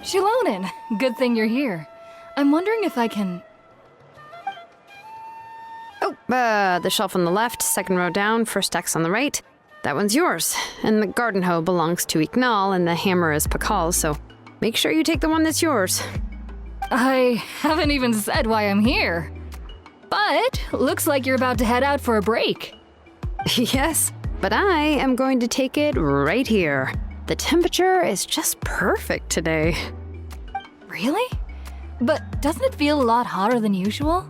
Shilonen, good thing you're here. I'm wondering if I can... Oh, the shelf on the left, second row down, first X on the right. That one's yours. And the garden hoe belongs to Ignal, and the hammer is Pakal's, so make sure you take the one that's yours. I haven't even said why I'm here. But looks like you're about to head out for a break. Yes, but I am going to take it right here. The temperature is just perfect today. Really? But doesn't it feel a lot hotter than usual?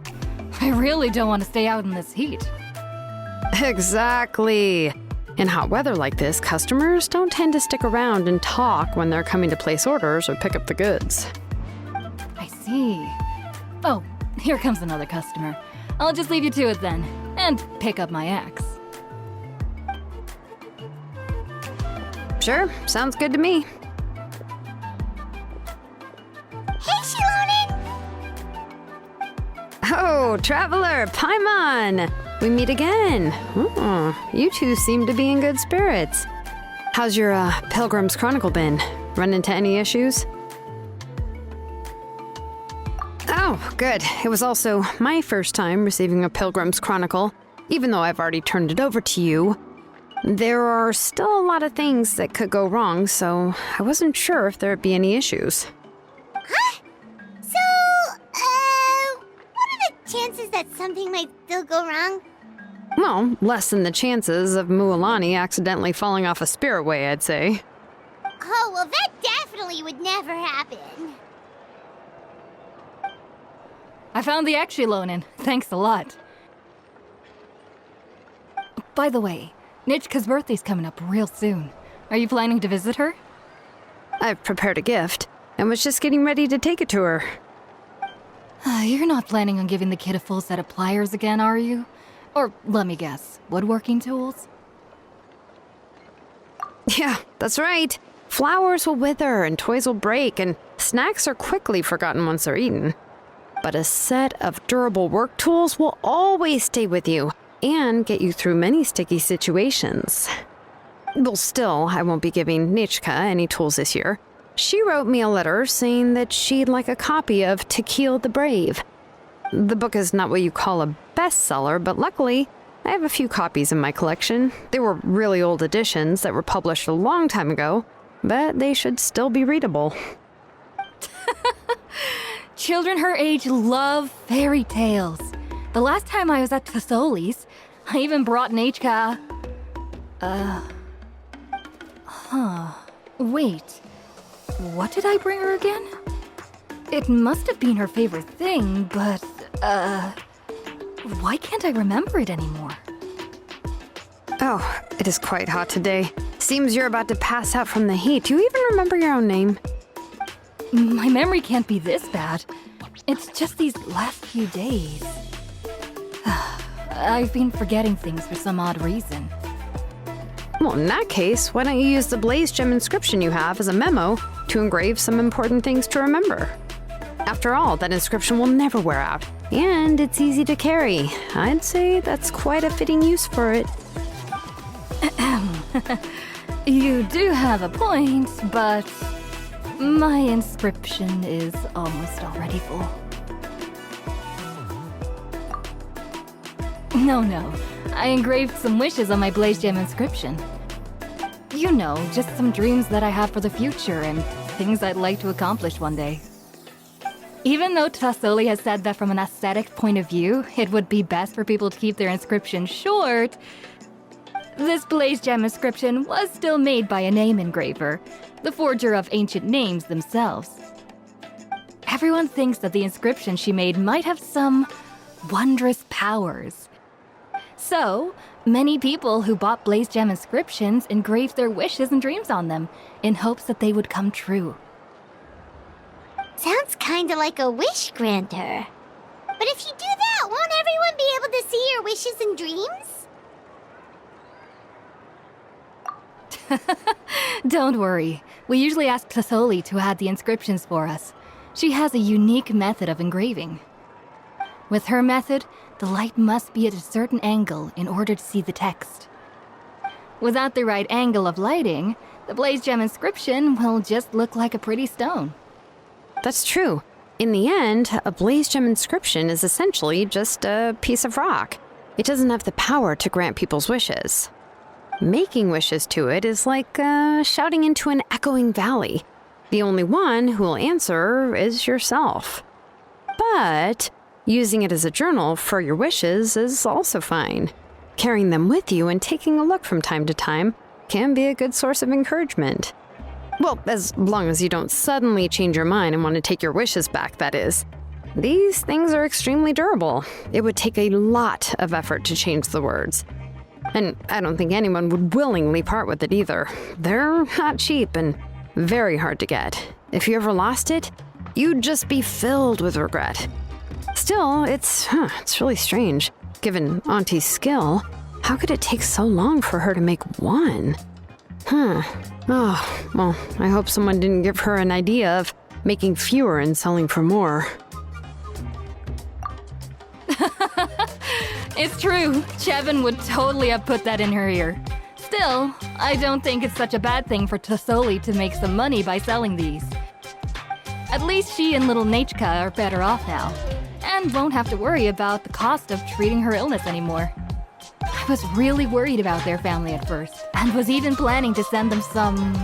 I really don't want to stay out in this heat. Exactly. In hot weather like this, customers don't tend to stick around and talk when they're coming to place orders or pick up the goods. I see. Oh, here comes another customer. I'll just leave you to it then, and pick up my axe. Sure, sounds good to me. Hey, Shilonen! Oh, Traveler, Paimon! We meet again. You two seem to be in good spirits. How's your Pilgrim's Chronicle been? Run into any issues? Oh, good. It was also my first time receiving a Pilgrim's Chronicle, even though I've already turned it over to you. There are still a lot of things that could go wrong, so I wasn't sure if there'd be any issues. Huh? So, what are the chances that something might still go wrong? Well, less than the chances of Mualani accidentally falling off a spirit way, I'd say. Oh, well, that definitely would never happen. I found the axe, Shilonen. Thanks a lot. By the way, Nitchka's birthday's coming up real soon. Are you planning to visit her? I've prepared a gift, and was just getting ready to take it to her. You're not planning on giving the kid a full set of pliers again, are you? Or, let me guess, woodworking tools? Yeah, that's right. Flowers will wither, and toys will break, and snacks are quickly forgotten once they're eaten. But a set of durable work tools will always stay with you, and get you through many sticky situations. Well, still, I won't be giving Nichka any tools this year. She wrote me a letter saying that she'd like a copy of Tequil the Brave. The book is not what you call a bestseller, but luckily, I have a few copies in my collection. They were really old editions that were published a long time ago, but they should still be readable. Children her age love fairy tales. The last time I was at Thesoli's, I even brought Nechka... Wait. What did I bring her again? It must have been her favorite thing, but, why can't I remember it anymore? Oh, it is quite hot today. Seems you're about to pass out from the heat. Do you even remember your own name? My memory can't be this bad. It's just these last few days. I've been forgetting things for some odd reason. Well, in that case, why don't you use the Blaze Gem inscription you have as a memo to engrave some important things to remember? After all, that inscription will never wear out, and it's easy to carry. I'd say that's quite a fitting use for it. You do have a point, but my inscription is almost already full. No. I engraved some wishes on my Blaze Gem inscription. You know, just some dreams that I have for the future and things I'd like to accomplish one day. Even though Tassoli has said that from an aesthetic point of view, it would be best for people to keep their inscription short, this Blaze Gem inscription was still made by a name engraver, the forger of ancient names themselves. Everyone thinks that the inscription she made might have some wondrous powers. So, many people who bought Blaze Gem inscriptions engraved their wishes and dreams on them, in hopes that they would come true. Sounds kinda like a wish granter. But if you do that, won't everyone be able to see your wishes and dreams? Don't worry. We usually ask Tassoli to add the inscriptions for us. She has a unique method of engraving. With her method, the light must be at a certain angle in order to see the text. Without the right angle of lighting, the Blaze Gem inscription will just look like a pretty stone. that's true. In the end, a blaze gem inscription is essentially just a piece of rock. It doesn't have the power to grant people's wishes. Making wishes to it is like shouting into an echoing valley. The only one who will answer is yourself. But using it as a journal for your wishes is also fine. Carrying them with you and taking a look from time to time can be a good source of encouragement. Well, as long as you don't suddenly change your mind and want to take your wishes back, that is. These things are extremely durable. It would take a lot of effort to change the words. And I don't think anyone would willingly part with it either. They're not cheap and very hard to get. If you ever lost it, you'd just be filled with regret. Still, it's really strange. Given Auntie's skill, how could it take so long for her to make one? Oh, well, I hope someone didn't give her an idea of making fewer and selling for more. It's true. Chevin would totally have put that in her ear. Still, I don't think it's such a bad thing for Tosoli to make some money by selling these. At least she and little Nachka are better off now, and won't have to worry about the cost of treating her illness anymore. I was really worried about their family at first, and was even planning to send them some...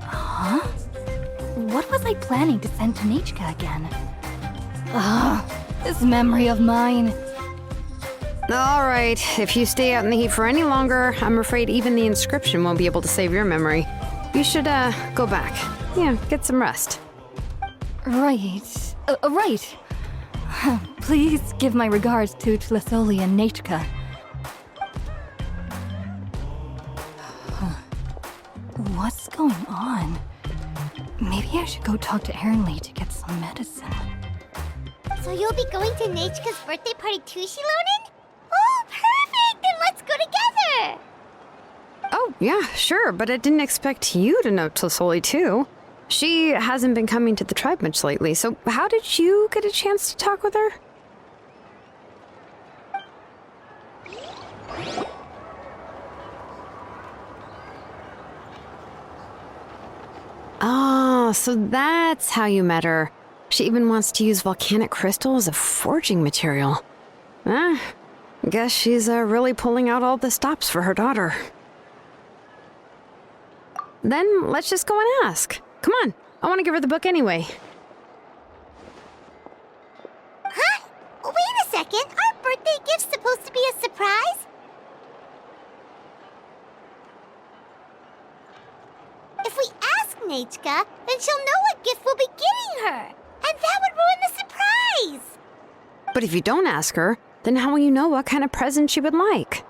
Huh? What was I planning to send to Nachka again? This memory of mine. All right, if you stay out in the heat for any longer, I'm afraid even the inscription won't be able to save your memory. You should, go back. Yeah, get some rest. Right. Right. Please give my regards to Tlasoli and Nachka. What's going on? Maybe I should go talk to Ernly to get some medicine. So you'll be going to Nachka's birthday party too, Shilonen? Oh, perfect! Then let's go together! Oh, yeah, sure, but I didn't expect you to know Tlasoli too. She hasn't been coming to the tribe much lately, so how did you get a chance to talk with her? Oh, so that's how you met her. She even wants to use volcanic crystal as a forging material. Guess she's really pulling out all the stops for her daughter. Then let's just go and ask. Come on, I want to give her the book anyway. Huh? Wait a second, aren't birthday gifts supposed to be a surprise? If we ask Nachka, then she'll know what gift we'll be getting her. And that would ruin the surprise! But if you don't ask her, then how will you know what kind of present she would like?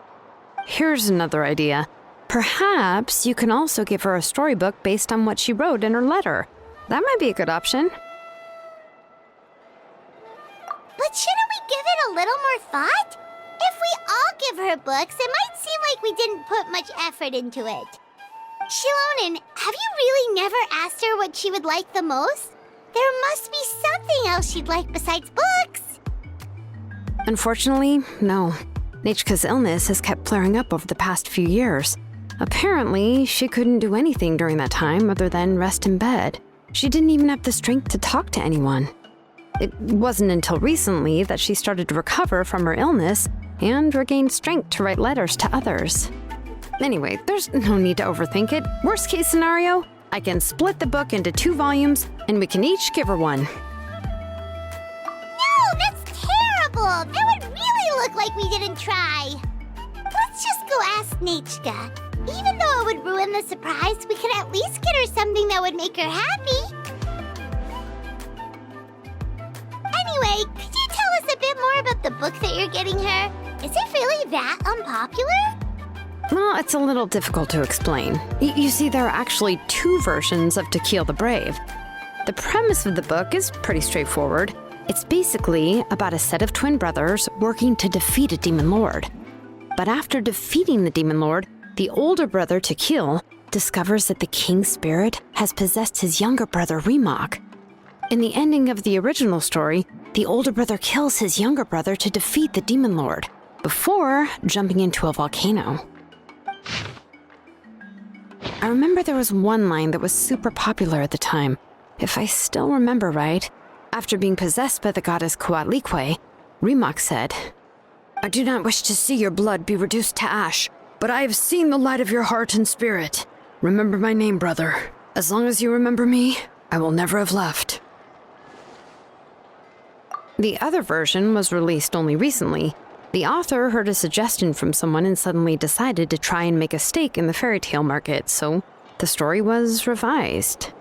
Here's another idea. Perhaps you can also give her a storybook based on what she wrote in her letter. That might be a good option. But shouldn't we give it a little more thought? If we all give her books, it might seem like we didn't put much effort into it. Shilonen, have you really never asked her what she would like the most? There must be something else she'd like besides books. Unfortunately, no. Nachka's illness has kept flaring up over the past few years. Apparently, she couldn't do anything during that time other than rest in bed. She didn't even have the strength to talk to anyone. It wasn't until recently that she started to recover from her illness and regained strength to write letters to others. Anyway, there's no need to overthink it. Worst case scenario, I can split the book into 2 volumes and we can each give her one. No, that's terrible! That would really look like we didn't try. Let's just go ask Nachka. Even though it would ruin the surprise, we could at least get her something that would make her happy. Anyway, could you tell us a bit more about the book that you're getting her? Is it really that unpopular? Well, it's a little difficult to explain. You see, there are actually 2 versions of To Kill the Brave. The premise of the book is pretty straightforward. It's basically about a set of twin brothers working to defeat a demon lord. But after defeating the demon lord, the older brother, To Kill, discovers that the king's spirit has possessed his younger brother, Remok. In the ending of the original story, the older brother kills his younger brother to defeat the demon lord, before jumping into a volcano. I remember there was one line that was super popular at the time. If I still remember right, after being possessed by the goddess Coatlicue, Rimac said, "I do not wish to see your blood be reduced to ash, but I have seen the light of your heart and spirit. Remember my name, brother. As long as you remember me, I will never have left." The other version was released only recently. The author heard a suggestion from someone and suddenly decided to try and make a stake in the fairy tale market, so the story was revised.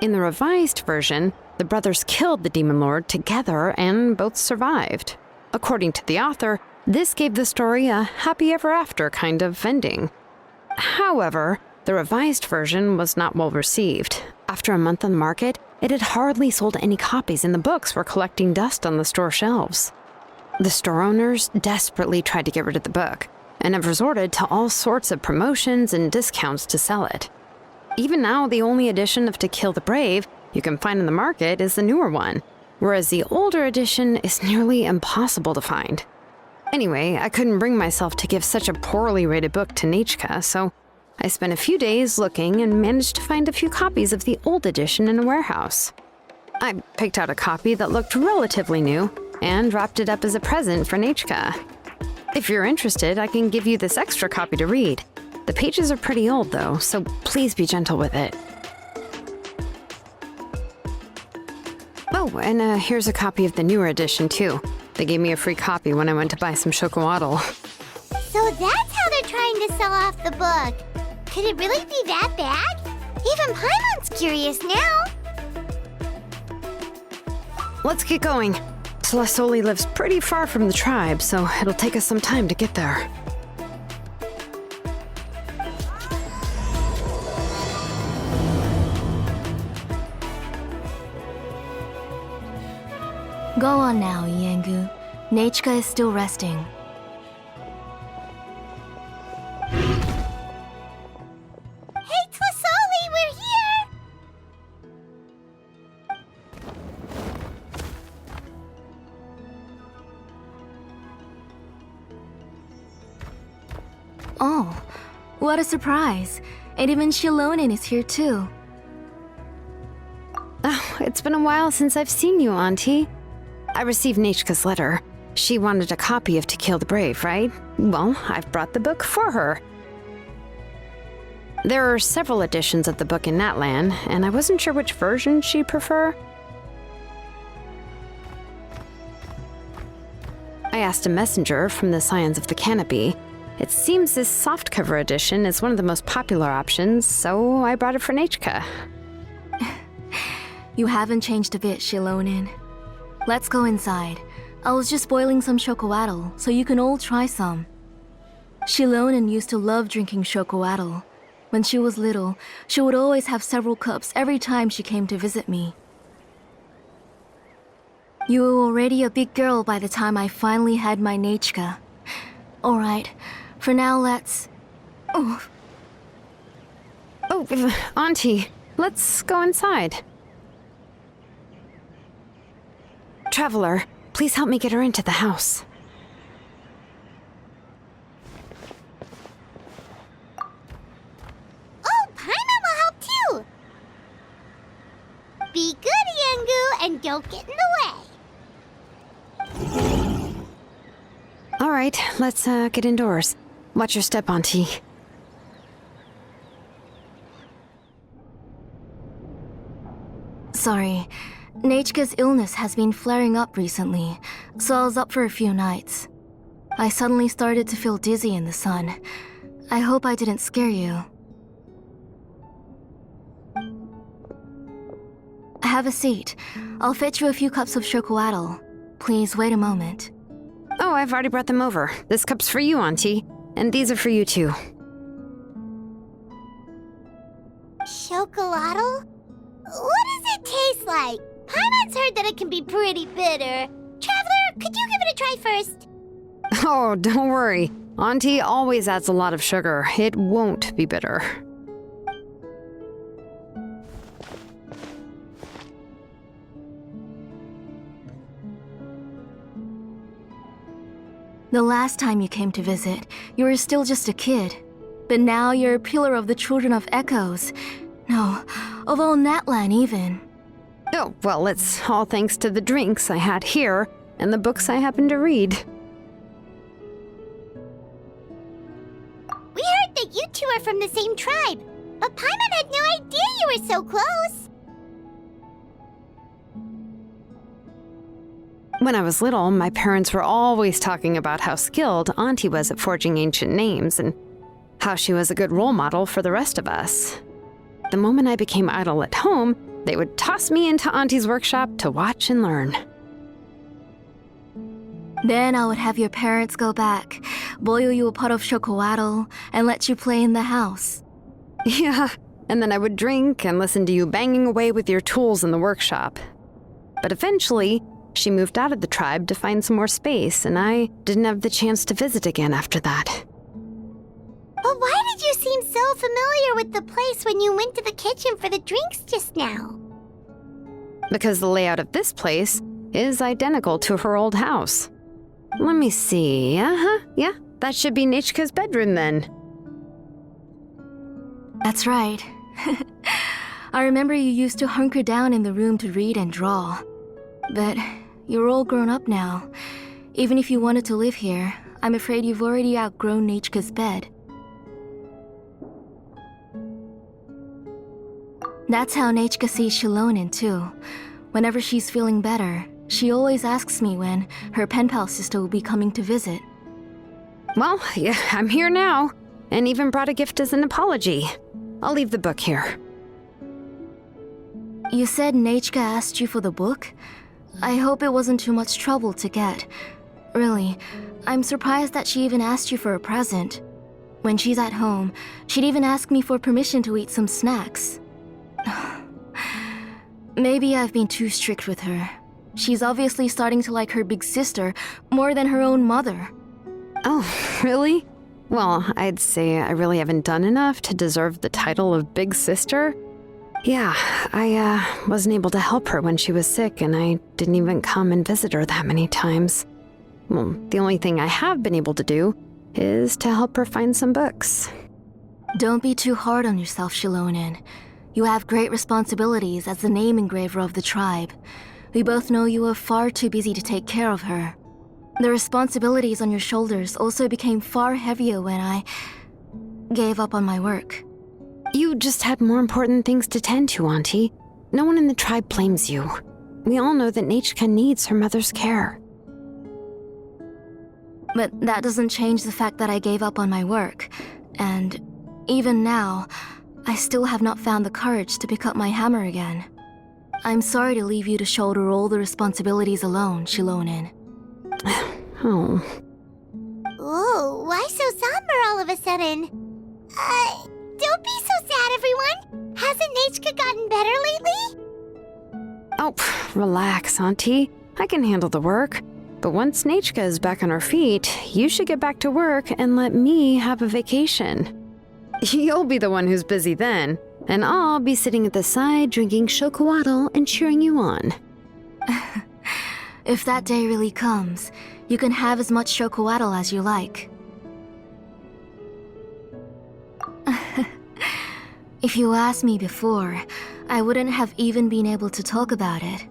In the revised version, the brothers killed the demon lord together and both survived. According to the author, this gave the story a happy ever after kind of ending. However, the revised version was not well received. After a month on the market, it had hardly sold any copies and the books were collecting dust on the store shelves. The store owners desperately tried to get rid of the book and have resorted to all sorts of promotions and discounts to sell it. Even now, the only edition of To Kill the Brave you can find in the market is the newer one, whereas the older edition is nearly impossible to find. Anyway, I couldn't bring myself to give such a poorly rated book to Nechka, so I spent a few days looking and managed to find a few copies of the old edition in a warehouse. I picked out a copy that looked relatively new and wrapped it up as a present for Nechka. If you're interested, I can give you this extra copy to read. The pages are pretty old though, so please be gentle with it. Oh, and here's a copy of the newer edition too. They gave me a free copy when I went to buy some chocolatl. So that's how they're trying to sell off the book. Could it really be that bad? Even Paimon's curious now. Let's get going. Celestoli lives pretty far from the tribe, so it'll take us some time to get there. Go on now, Yengu. Nechka is still resting. Hey, Tlasoli, we're here! Oh, what a surprise. And even Shilonin is here too. Oh, it's been a while since I've seen you, Auntie. I received Nechka's letter. She wanted a copy of To Kill the Brave, right? Well, I've brought the book for her. There are several editions of the book in Natlan, and I wasn't sure which version she'd prefer. I asked a messenger from the Scions of the Canopy. It seems this softcover edition is one of the most popular options, so I brought it for Nechka. You haven't changed a bit, Shilonin. Let's go inside. I was just boiling some chocolatl, so you can all try some. Shilonin used to love drinking chocolatl. When she was little, she would always have several cups every time she came to visit me. You were already a big girl by the time I finally had my Nechka. Alright, for now let's... Oh, Auntie, let's go inside. Traveler, please help me get her into the house. Oh, Paimon will help too! Be good, Yengu, and don't get in the way. All right, let's get indoors. Watch your step, Auntie. Sorry. Nechka's illness has been flaring up recently, so I was up for a few nights. I suddenly started to feel dizzy in the sun. I hope I didn't scare you. Have a seat. I'll fetch you a few cups of chocolatl. Please wait a moment. Oh, I've already brought them over. This cup's for you, Auntie. And these are for you, too. Chocolatl? What does it taste like? Paimon's heard that it can be pretty bitter. Traveler, could you give it a try first? Oh, don't worry. Auntie always adds a lot of sugar. It won't be bitter. The last time you came to visit, you were still just a kid. But now you're a pillar of the Children of Echoes. No, of all Natlan even. Oh, well, it's all thanks to the drinks I had here and the books I happened to read. We heard that you two are from the same tribe, but Paimon had no idea you were so close. When I was little, my parents were always talking about how skilled Auntie was at forging ancient names and how she was a good role model for the rest of us. The moment I became idle at home, they would toss me into Auntie's workshop to watch and learn. Then I would have your parents go back, boil you a pot of chocolatl, and let you play in the house. Yeah, and then I would drink and listen to you banging away with your tools in the workshop. But eventually, she moved out of the tribe to find some more space, and I didn't have the chance to visit again after that. But why did you seem so familiar with the place when you went to the kitchen for the drinks just now? Because the layout of this place is identical to her old house. Let me see. Yeah, that should be Nechka's bedroom then. That's right. I remember you used to hunker down in the room to read and draw. But you're all grown up now. Even if you wanted to live here, I'm afraid you've already outgrown Nechka's bed. That's how Nechka sees Shilonen too. Whenever she's feeling better, she always asks me when her pen pal sister will be coming to visit. Well, yeah, I'm here now, and even brought a gift as an apology. I'll leave the book here. You said Nechka asked you for the book? I hope it wasn't too much trouble to get. Really, I'm surprised that she even asked you for a present. When she's at home, she'd even ask me for permission to eat some snacks. Maybe I've been too strict with her. She's obviously starting to like her big sister more than her own mother. Oh, really? Well, I'd say I really haven't done enough to deserve the title of big sister. Yeah, I wasn't able to help her when she was sick, and I didn't even come and visit her that many times. Well, the only thing I have been able to do is to help her find some books. Don't be too hard on yourself, Shilonen. You have great responsibilities as the name engraver of the tribe. We both know you are far too busy to take care of her. The responsibilities on your shoulders also became far heavier when I gave up on my work. You just had more important things to tend to, Auntie. No one in the tribe blames you. We all know that Nechka needs her mother's care. But that doesn't change the fact that I gave up on my work. And even now, I still have not found the courage to pick up my hammer again. I'm sorry to leave you to shoulder all the responsibilities alone, Shilonen. Oh. Ooh, why so somber all of a sudden? Don't be so sad, everyone. Hasn't Nechka gotten better lately? Oh, relax, Auntie. I can handle the work. But once Nechka is back on her feet, you should get back to work and let me have a vacation. You'll be the one who's busy then, and I'll be sitting at the side drinking chocolatl and cheering you on. If that day really comes, you can have as much chocolatl as you like. If you asked me before, I wouldn't have even been able to talk about it.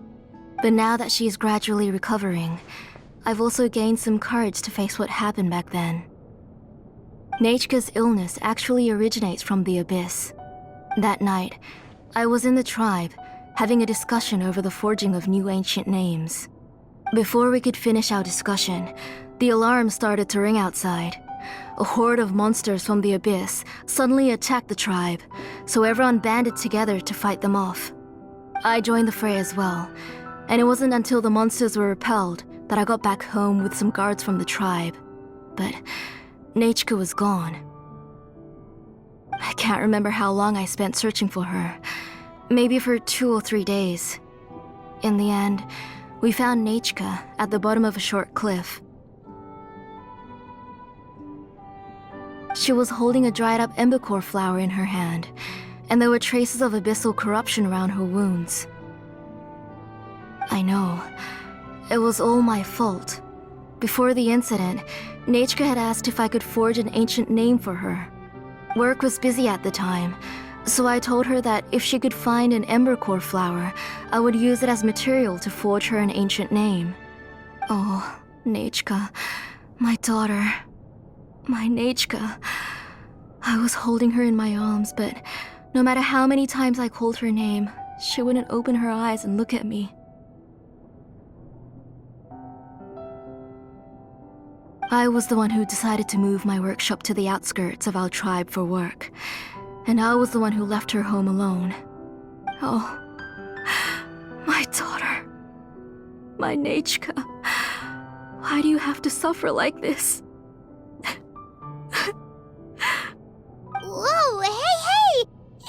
But now that she's gradually recovering, I've also gained some courage to face what happened back then. Nechka's illness actually originates from the Abyss. That night, I was in the tribe, having a discussion over the forging of new ancient names. Before we could finish our discussion, the alarm started to ring outside. A horde of monsters from the Abyss suddenly attacked the tribe, so everyone banded together to fight them off. I joined the fray as well, and it wasn't until the monsters were repelled that I got back home with some guards from the tribe. But Nechka was gone. I can't remember how long I spent searching for her. Maybe for 2 or 3 days. In the end, we found Nechka at the bottom of a short cliff. She was holding a dried-up embercore flower in her hand, and there were traces of abyssal corruption around her wounds. I know. It was all my fault. Before the incident, Nechka had asked if I could forge an ancient name for her. Work was busy at the time, so I told her that if she could find an embercore flower, I would use it as material to forge her an ancient name. Oh, Nechka, my daughter. My Nechka. I was holding her in my arms, but no matter how many times I called her name, she wouldn't open her eyes and look at me. I was the one who decided to move my workshop to the outskirts of our tribe for work, and I was the one who left her home alone. Oh, my daughter. My Nechka. Why do you have to suffer like this? Whoa, hey!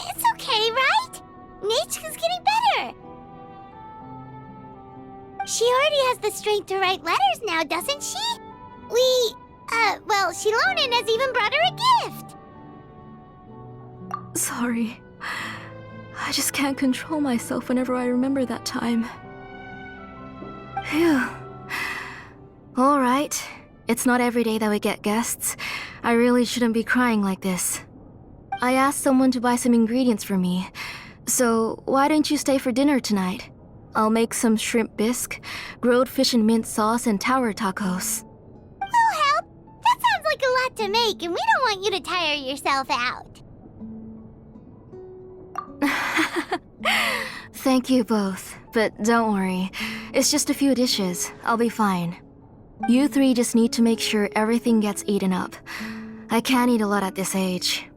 It's okay, right? Nechka's getting better. She already has the strength to write letters now, doesn't she? Shilonen has even brought her a gift. Sorry. I just can't control myself whenever I remember that time. Phew. Alright. It's not every day that we get guests. I really shouldn't be crying like this. I asked someone to buy some ingredients for me. So, why don't you stay for dinner tonight? I'll make some shrimp bisque, grilled fish and mint sauce, and tower tacos. We'll help. That sounds like a lot to make, and we don't want you to tire yourself out. Thank you both, but don't worry. It's just a few dishes. I'll be fine. You three just need to make sure everything gets eaten up. I can't eat a lot at this age.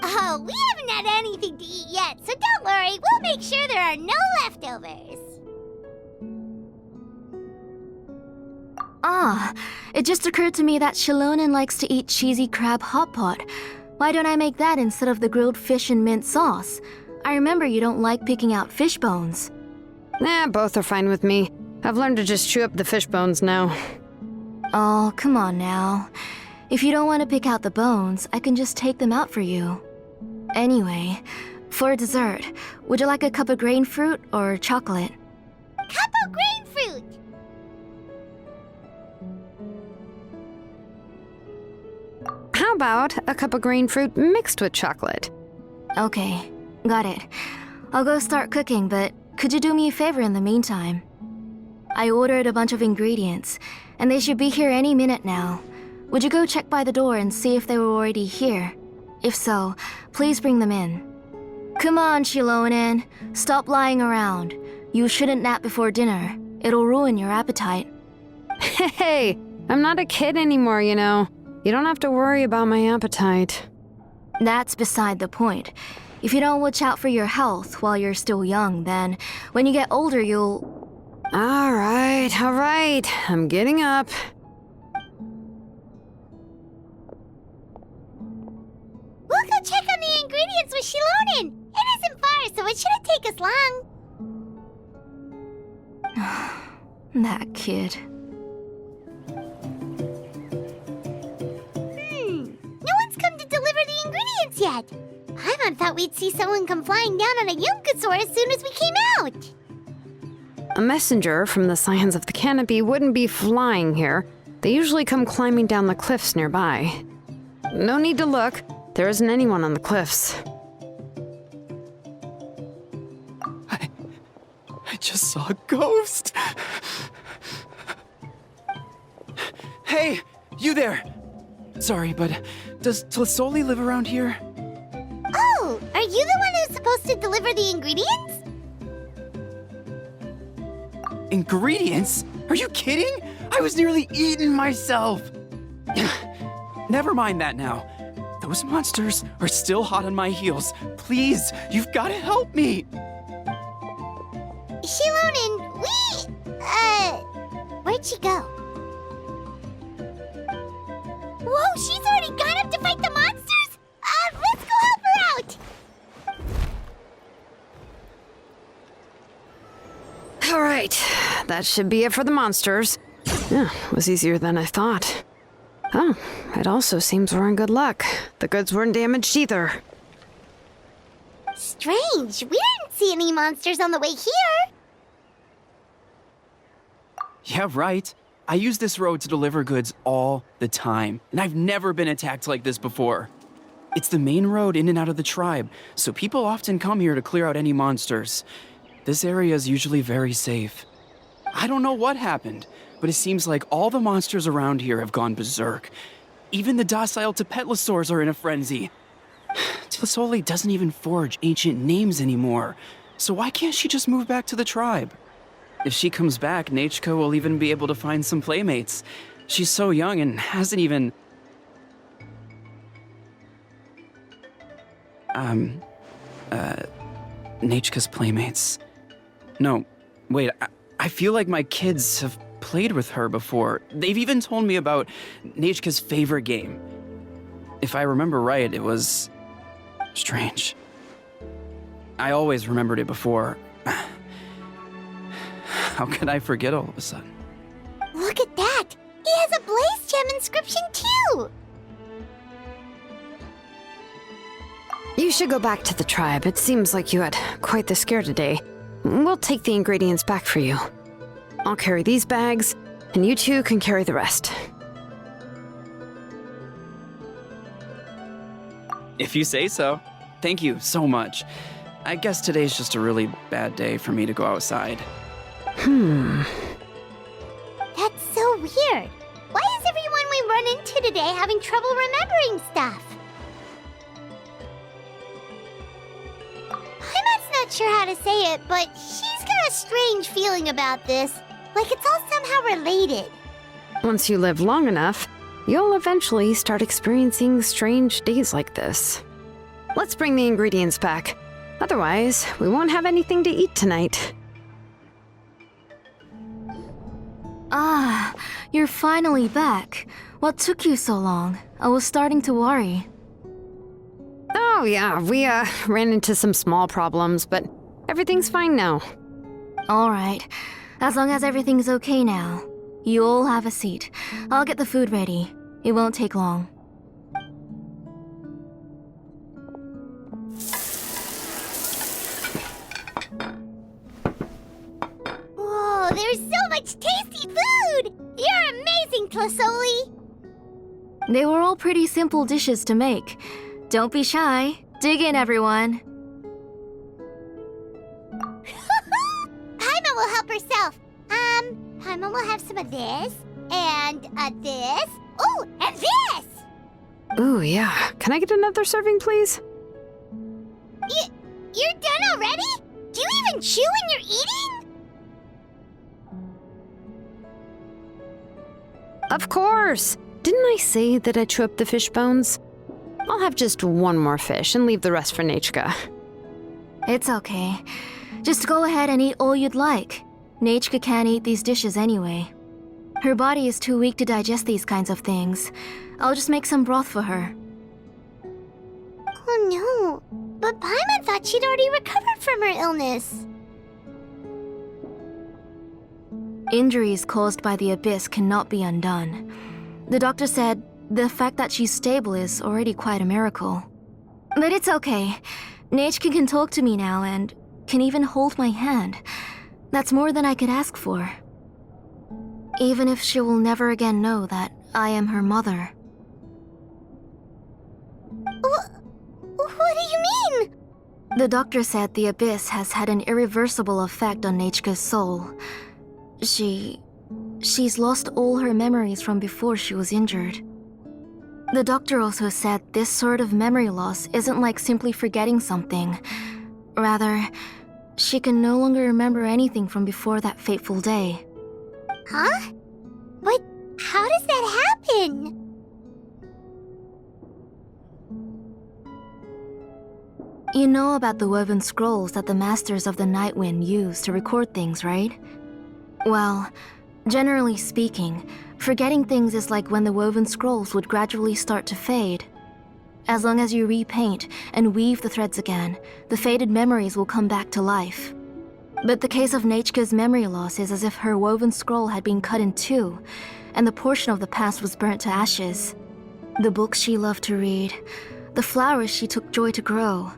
Oh, we haven't had anything to eat yet, so don't worry. We'll make sure there are no leftovers. Ah, it just occurred to me that Shilonen likes to eat cheesy crab hot pot. Why don't I make that instead of the grilled fish and mint sauce? I remember you don't like picking out fish bones. Both are fine with me. I've learned to just chew up the fish bones now. Oh, come on now. If you don't want to pick out the bones, I can just take them out for you. Anyway, for dessert, would you like a cup of grain fruit or chocolate? Cup of grain fruit! How about a cup of green fruit mixed with chocolate? Okay, got it. I'll go start cooking, but could you do me a favor in the meantime? I ordered a bunch of ingredients, and they should be here any minute now. Would you go check by the door and see if they were already here? If so, please bring them in. Come on, Shilonen. Stop lying around. You shouldn't nap before dinner. It'll ruin your appetite. Hey, I'm not a kid anymore, you know. You don't have to worry about my appetite. That's beside the point. If you don't watch out for your health while you're still young, then when you get older, you'll... All right. I'm getting up. We'll go check on the ingredients with Shilonen. It isn't far, so it shouldn't take us long. That kid. No one's come to deliver the ingredients yet. Paimon thought we'd see someone come flying down on a Yunkasaur as soon as we came out. A messenger from the Scions of the Canopy wouldn't be flying here. They usually come climbing down the cliffs nearby. No need to look. There isn't anyone on the cliffs. I just saw a ghost. Hey, you there! Sorry, but does Tlisoli live around here? Oh, are you the one who's supposed to deliver the ingredients? Ingredients? Are you kidding? I was nearly eaten myself! Never mind that now. Those monsters are still hot on my heels. Please, you've got to help me! Shilonen, where'd she go? Whoa, she's already gone up to fight the monsters? Let's go help her out! All right, that should be it for the monsters. Yeah, it was easier than I thought. Oh, it also seems we're in good luck. The goods weren't damaged either. Strange, we didn't see any monsters on the way here. Yeah, right. I use this road to deliver goods all the time, and I've never been attacked like this before. It's the main road in and out of the tribe, so people often come here to clear out any monsters. This area is usually very safe. I don't know what happened, but it seems like all the monsters around here have gone berserk. Even the docile Tepetlosaurs are in a frenzy. Tlisoli doesn't even forge ancient names anymore, so why can't she just move back to the tribe? If she comes back, Nachka will even be able to find some playmates. She's so young and hasn't even... Nachka's playmates. No, wait, I feel like my kids have played with her before. They've even told me about Nachka's favorite game. If I remember right, it was... strange. I always remembered it before. How could I forget all of a sudden? Look at that! He has a blaze gem inscription too! You should go back to the tribe. It seems like you had quite the scare today. We'll take the ingredients back for you. I'll carry these bags, and you two can carry the rest. If you say so. Thank you so much. I guess today's just a really bad day for me to go outside. That's so weird. Why is everyone we run into today having trouble remembering stuff? Paimon's not sure how to say it, but she's got a strange feeling about this. Like it's all somehow related. Once you live long enough, you'll eventually start experiencing strange days like this. Let's bring the ingredients back. Otherwise, we won't have anything to eat tonight. Ah, you're finally back. What took you so long? I was starting to worry. Oh yeah, we ran into some small problems, but everything's fine now. All right. As long as everything's okay now. You all have a seat. I'll get the food ready. It won't take long. Whoa, there's so much tasty food! You're amazing, Tlisoli! They were all pretty simple dishes to make. Don't be shy. Dig in, everyone. Paimon will help herself. Paimon will have some of this, and this. Oh, and this! Ooh, yeah. Can I get another serving, please? You're done already? Do you even chew when you're eating? Of course! Didn't I say that I'd chew up the fish bones? I'll have just one more fish and leave the rest for Nachka. It's okay. Just go ahead and eat all you'd like. Nachka can't eat these dishes anyway. Her body is too weak to digest these kinds of things. I'll just make some broth for her. Oh no, but Paimon thought she'd already recovered from her illness. Injuries caused by the abyss cannot be undone. The doctor said the fact that she's stable is already quite a miracle. But it's okay. Nachka can talk to me now and can even hold my hand. That's more than I could ask for. Even if she will never again know that I am her mother. What do you mean? The doctor said the abyss has had an irreversible effect on Nachka's soul. She's lost all her memories from before she was injured. The doctor also said this sort of memory loss isn't like simply forgetting something. Rather, she can no longer remember anything from before that fateful day. Huh? But how does that happen? You know about the woven scrolls that the Masters of the Night Wind use to record things, right? Well, generally speaking, forgetting things is like when the woven scrolls would gradually start to fade. As long as you repaint and weave the threads again, the faded memories will come back to life. But the case of Nachka's memory loss is as if her woven scroll had been cut in two, and the portion of the past was burnt to ashes. The books she loved to read, the flowers she took joy to grow,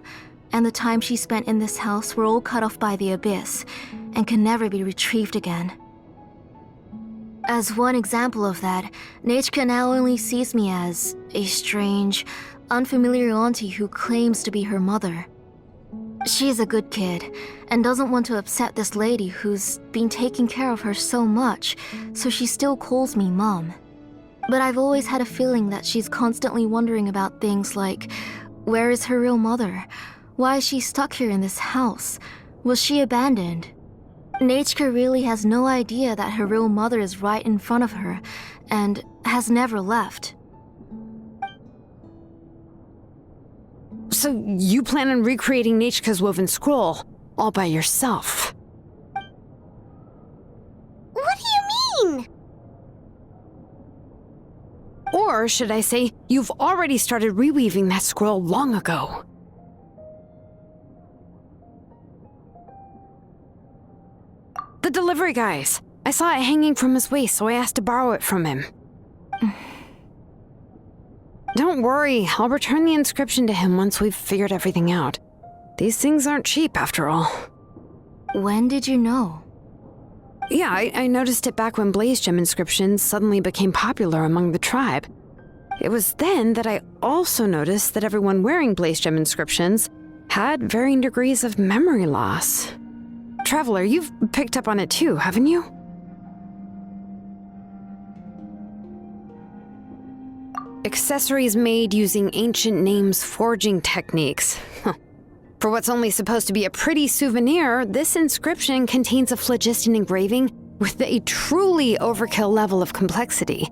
and the time she spent in this house were all cut off by the abyss, and can never be retrieved again. As one example of that, Nechka now only sees me as a strange, unfamiliar auntie who claims to be her mother. She's a good kid, and doesn't want to upset this lady who's been taking care of her so much, so she still calls me Mom. But I've always had a feeling that she's constantly wondering about things like, where is her real mother? Why is she stuck here in this house? Was she abandoned? Nechka really has no idea that her real mother is right in front of her, and has never left. So you plan on recreating Nechka's woven scroll all by yourself? What do you mean? Or should I say, you've already started reweaving that scroll long ago? The delivery guys. I saw it hanging from his waist, so I asked to borrow it from him. Don't worry, I'll return the inscription to him once we've figured everything out. These things aren't cheap, after all. When did you know? Yeah, I noticed it back when blaze gem inscriptions suddenly became popular among the tribe. It was then that I also noticed that everyone wearing blaze gem inscriptions had varying degrees of memory loss. Traveler, you've picked up on it too, haven't you? Accessories made using ancient names forging techniques. For what's only supposed to be a pretty souvenir, this inscription contains a phlogiston engraving with a truly overkill level of complexity.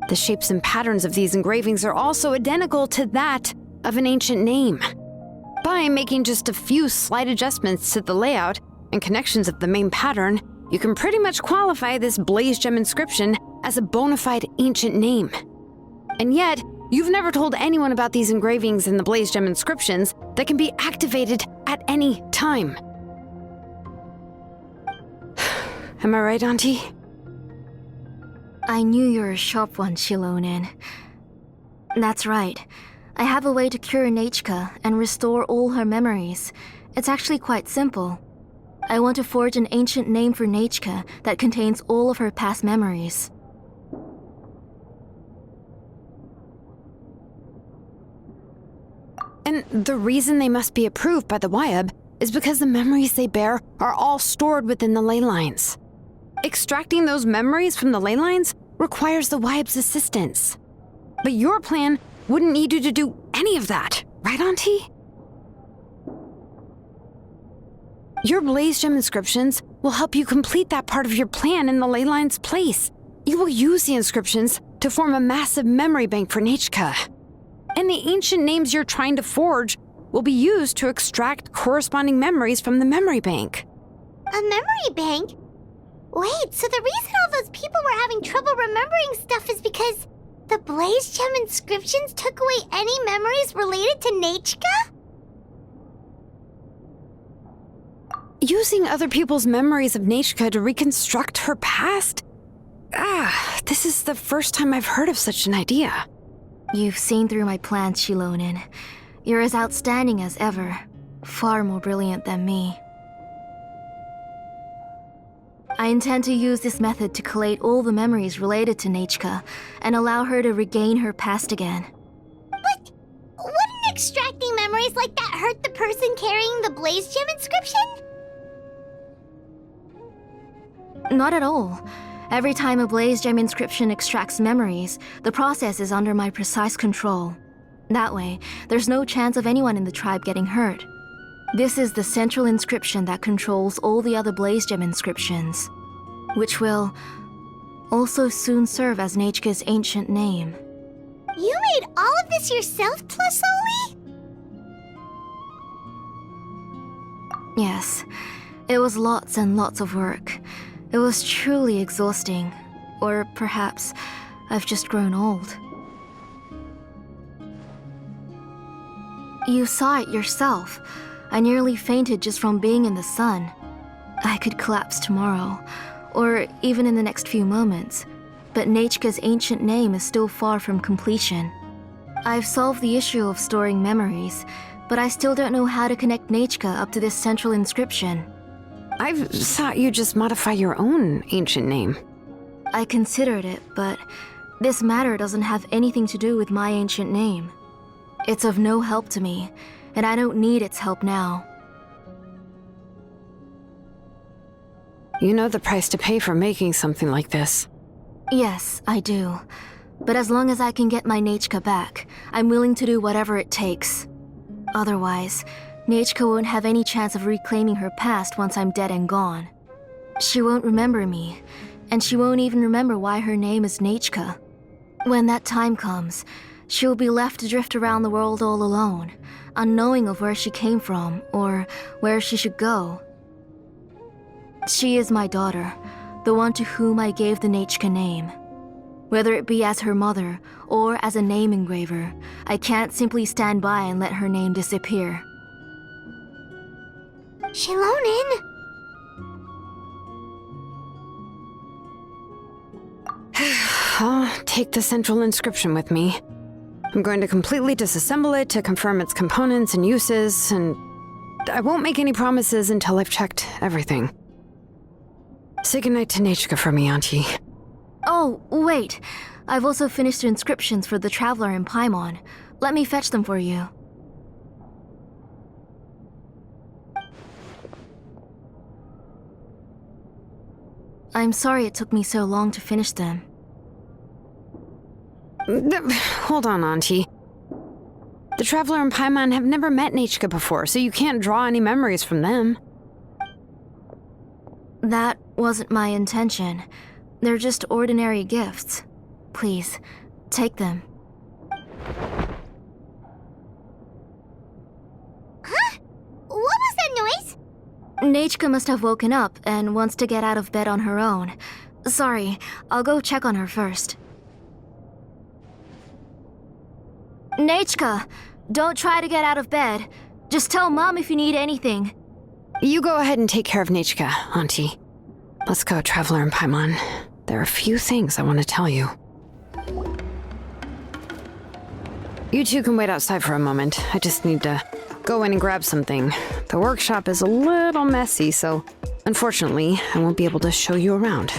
The shapes and patterns of these engravings are also identical to that of an ancient name. By making just a few slight adjustments to the layout and connections of the main pattern, you can pretty much qualify this blaze gem inscription as a bona fide ancient name. And yet, you've never told anyone about these engravings in the blaze gem inscriptions that can be activated at any time. Am I right, Auntie? I knew you were a sharp one, Shilonen. That's right. I have a way to cure Nechka and restore all her memories. It's actually quite simple. I want to forge an ancient name for Nechka that contains all of her past memories. And the reason they must be approved by the Wyab is because the memories they bear are all stored within the ley lines. Extracting those memories from the ley lines requires the Wyab's assistance. But your plan wouldn't need you to do any of that, right, Auntie? Your blaze gem inscriptions will help you complete that part of your plan in the ley line's place. You will use the inscriptions to form a massive memory bank for Nechka. And the ancient names you're trying to forge will be used to extract corresponding memories from the memory bank. A memory bank? Wait, so the reason all those people were having trouble remembering stuff is because the blaze gem inscriptions took away any memories related to Nechka? Using other people's memories of Nechka to reconstruct her past? This is the first time I've heard of such an idea. You've seen through my plans, Shilonen. You're as outstanding as ever. Far more brilliant than me. I intend to use this method to collate all the memories related to Nechka and allow her to regain her past again. But wouldn't extracting memories like that hurt the person carrying the blaze gem inscription? Not at all. Every time a blaze gem inscription extracts memories, the process is under my precise control. That way, there's no chance of anyone in the tribe getting hurt. This is the central inscription that controls all the other blaze gem inscriptions, which will also soon serve as Nechka's ancient name. You made all of this yourself, Tlasoli? Yes, it was lots and lots of work. It was truly exhausting. Or perhaps I've just grown old. You saw it yourself. I nearly fainted just from being in the sun. I could collapse tomorrow, or even in the next few moments. But Nechka's ancient name is still far from completion. I've solved the issue of storing memories, but I still don't know how to connect Nechka up to this central inscription. I thought you just modify your own ancient name. I considered it, but this matter doesn't have anything to do with my ancient name. It's of no help to me, and I don't need its help now. You know the price to pay for making something like this. Yes, I do. But as long as I can get my Nechka back, I'm willing to do whatever it takes. Otherwise, Nechka won't have any chance of reclaiming her past once I'm dead and gone. She won't remember me, and she won't even remember why her name is Nechka. When that time comes, she'll be left to drift around the world all alone, unknowing of where she came from or where she should go. She is my daughter, the one to whom I gave the Nechka name. Whether it be as her mother or as a name engraver, I can't simply stand by and let her name disappear. Shilonin! I'll take the central inscription with me. I'm going to completely disassemble it to confirm its components and uses, and I won't make any promises until I've checked everything. Say goodnight to Nechka for me, Auntie. Oh, wait. I've also finished the inscriptions for the Traveler in Paimon. Let me fetch them for you. I'm sorry it took me so long to finish them. Hold on, Auntie. The Traveler and Paimon have never met Nechka before, so you can't draw any memories from them. That wasn't my intention. They're just ordinary gifts. Please, take them. Huh? What was that noise? Nechka must have woken up and wants to get out of bed on her own. Sorry, I'll go check on her first. Nechka, don't try to get out of bed. Just tell Mom if you need anything. You go ahead and take care of Nechka, Auntie. Let's go, Traveler and Paimon. There are a few things I want to tell you. You two can wait outside for a moment. I just need to go in and grab something. The workshop is a little messy, so unfortunately, I won't be able to show you around.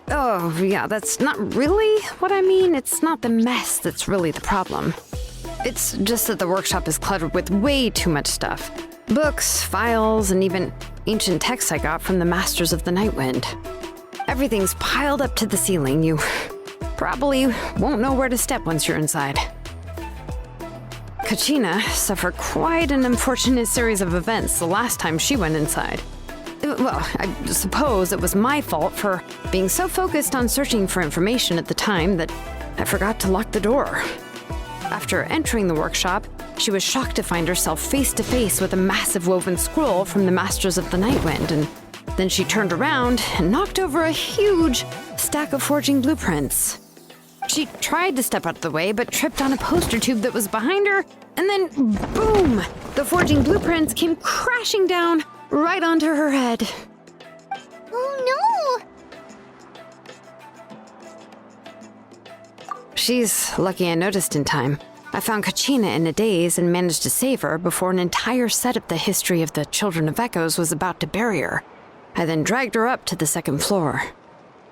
Oh, yeah, that's not really what I mean. It's not the mess that's really the problem. It's just that the workshop is cluttered with way too much stuff. Books, files, and even ancient texts I got from the Masters of the Nightwind. Everything's piled up to the ceiling. You probably won't know where to step once you're inside. Kachina suffered quite an unfortunate series of events the last time she went inside. Well, I suppose it was my fault for being so focused on searching for information at the time that I forgot to lock the door. After entering the workshop, she was shocked to find herself face to face with a massive woven scroll from the Masters of the Nightwind, and then she turned around and knocked over a huge stack of forging blueprints. She tried to step out of the way, but tripped on a poster tube that was behind her, and then boom! The forging blueprints came crashing down right onto her head. Oh no! She's lucky I noticed in time. I found Kachina in a daze and managed to save her before an entire set of the history of the Children of Echoes was about to bury her. I then dragged her up to the second floor.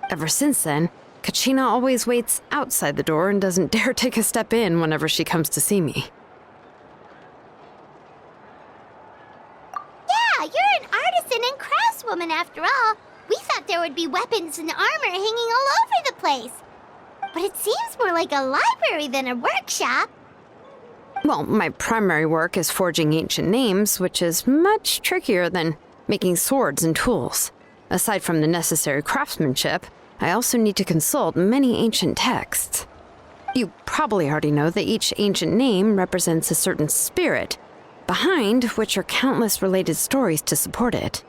Ever since then, Kachina always waits outside the door and doesn't dare take a step in whenever she comes to see me. Yeah, you're an artisan and craftswoman after all. We thought there would be weapons and armor hanging all over the place. But it seems more like a library than a workshop. Well, my primary work is forging ancient names, which is much trickier than making swords and tools. Aside from the necessary craftsmanship, I also need to consult many ancient texts. You probably already know that each ancient name represents a certain spirit, behind which are countless related stories to support it.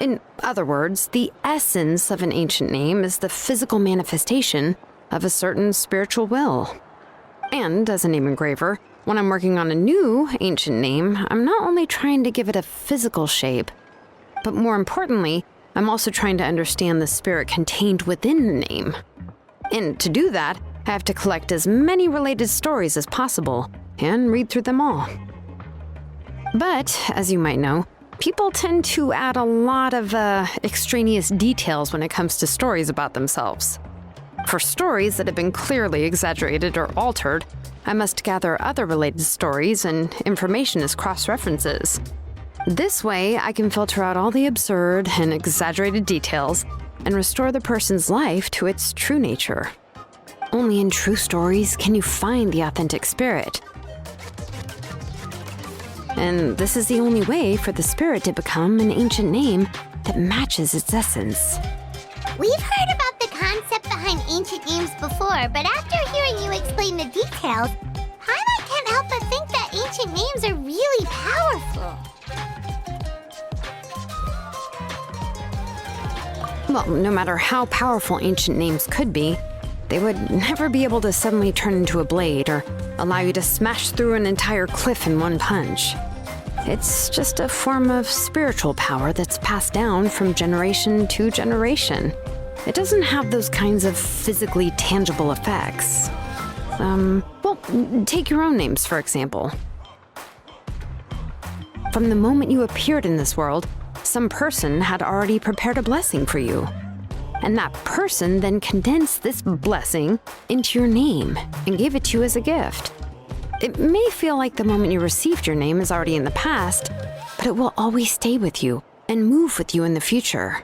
In other words, the essence of an ancient name is the physical manifestation of a certain spiritual will. And as a name engraver, when I'm working on a new ancient name, I'm not only trying to give it a physical shape, but more importantly, I'm also trying to understand the spirit contained within the name. And to do that, I have to collect as many related stories as possible and read through them all. But, as you might know, people tend to add a lot of extraneous details when it comes to stories about themselves. For stories that have been clearly exaggerated or altered, I must gather other related stories and information as cross-references. This way, I can filter out all the absurd and exaggerated details and restore the person's life to its true nature. Only in true stories can you find the authentic spirit. And this is the only way for the spirit to become an ancient name that matches its essence. We've heard about the concept behind ancient names before, but after hearing you explain the details, Paimon can't help but think that ancient names are really powerful. Well, no matter how powerful ancient names could be, they would never be able to suddenly turn into a blade or allow you to smash through an entire cliff in one punch. It's just a form of spiritual power that's passed down from generation to generation. It doesn't have those kinds of physically tangible effects. Well, take your own names, for example. From the moment you appeared in this world, some person had already prepared a blessing for you. And that person then condensed this blessing into your name and gave it to you as a gift. It may feel like the moment you received your name is already in the past, but it will always stay with you and move with you in the future.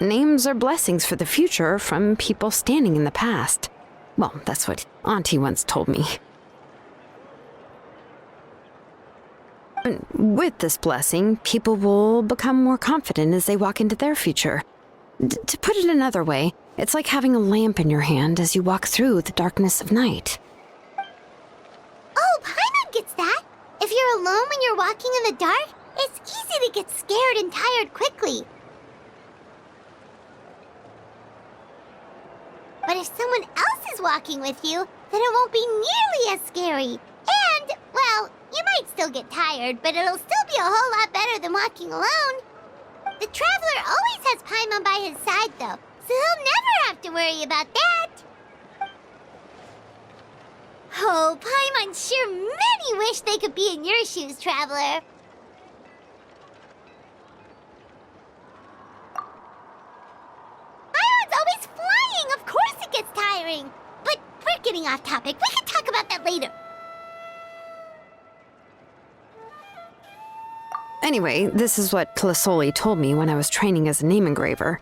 Names are blessings for the future from people standing in the past. Well, that's what Auntie once told me. And with this blessing, people will become more confident as they walk into their future. To put it another way, it's like having a lamp in your hand as you walk through the darkness of night. Oh, Paimon gets that. If you're alone when you're walking in the dark, it's easy to get scared and tired quickly. But if someone else is walking with you, then it won't be nearly as scary. And, well, you might still get tired, but it'll still be a whole lot better than walking alone. The Traveler always has Paimon by his side, though, so he'll never have to worry about that. Oh, Paimon sure many wish they could be in your shoes, Traveler. Paimon's always flying! Of course it gets tiring! But we're getting off topic. We can talk about that later. Anyway, this is what Plisoli told me when I was training as a name engraver.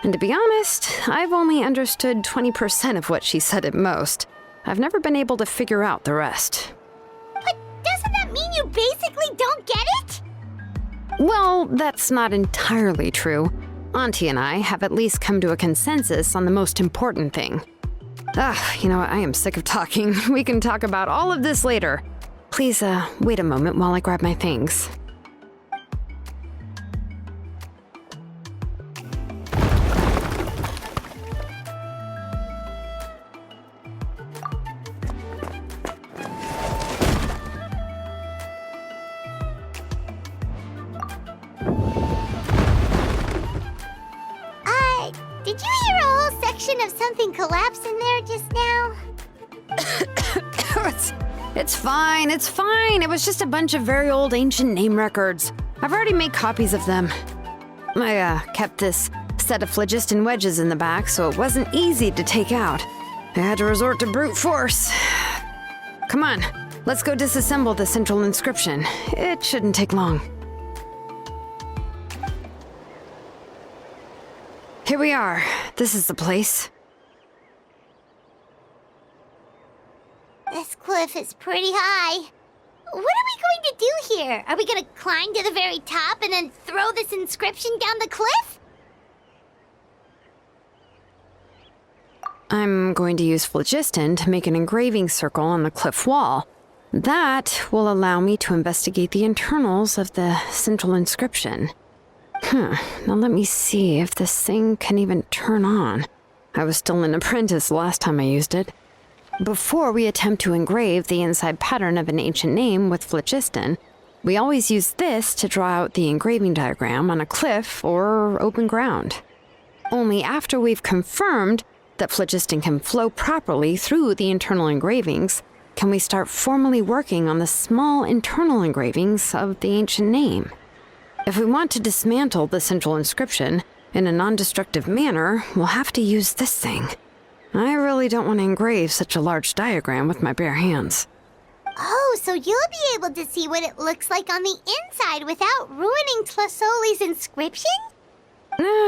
And to be honest, I've only understood 20% of what she said at most. I've never been able to figure out the rest. But doesn't that mean you basically don't get it? Well, that's not entirely true. Auntie and I have at least come to a consensus on the most important thing. You know what? I am sick of talking. We can talk about all of this later. Please, wait a moment while I grab my things. Did you hear a whole section of something collapse in there just now? It's fine, it's fine. It was just a bunch of very old ancient name records. I've already made copies of them. I kept this set of phlogiston wedges in the back, so it wasn't easy to take out. I had to resort to brute force. Come on, let's go disassemble the central inscription. It shouldn't take long. Here we are. This is the place. This cliff is pretty high. What are we going to do here? Are we going to climb to the very top and then throw this inscription down the cliff? I'm going to use phlogiston to make an engraving circle on the cliff wall. That will allow me to investigate the internals of the central inscription. Now let me see if this thing can even turn on. I was still an apprentice last time I used it. Before we attempt to engrave the inside pattern of an ancient name with phlogiston, we always use this to draw out the engraving diagram on a cliff or open ground. Only after we've confirmed that phlogiston can flow properly through the internal engravings can we start formally working on the small internal engravings of the ancient name. If we want to dismantle the central inscription in a non-destructive manner, we'll have to use this thing. I really don't want to engrave such a large diagram with my bare hands. Oh, so you'll be able to see what it looks like on the inside without ruining Tlasoli's inscription?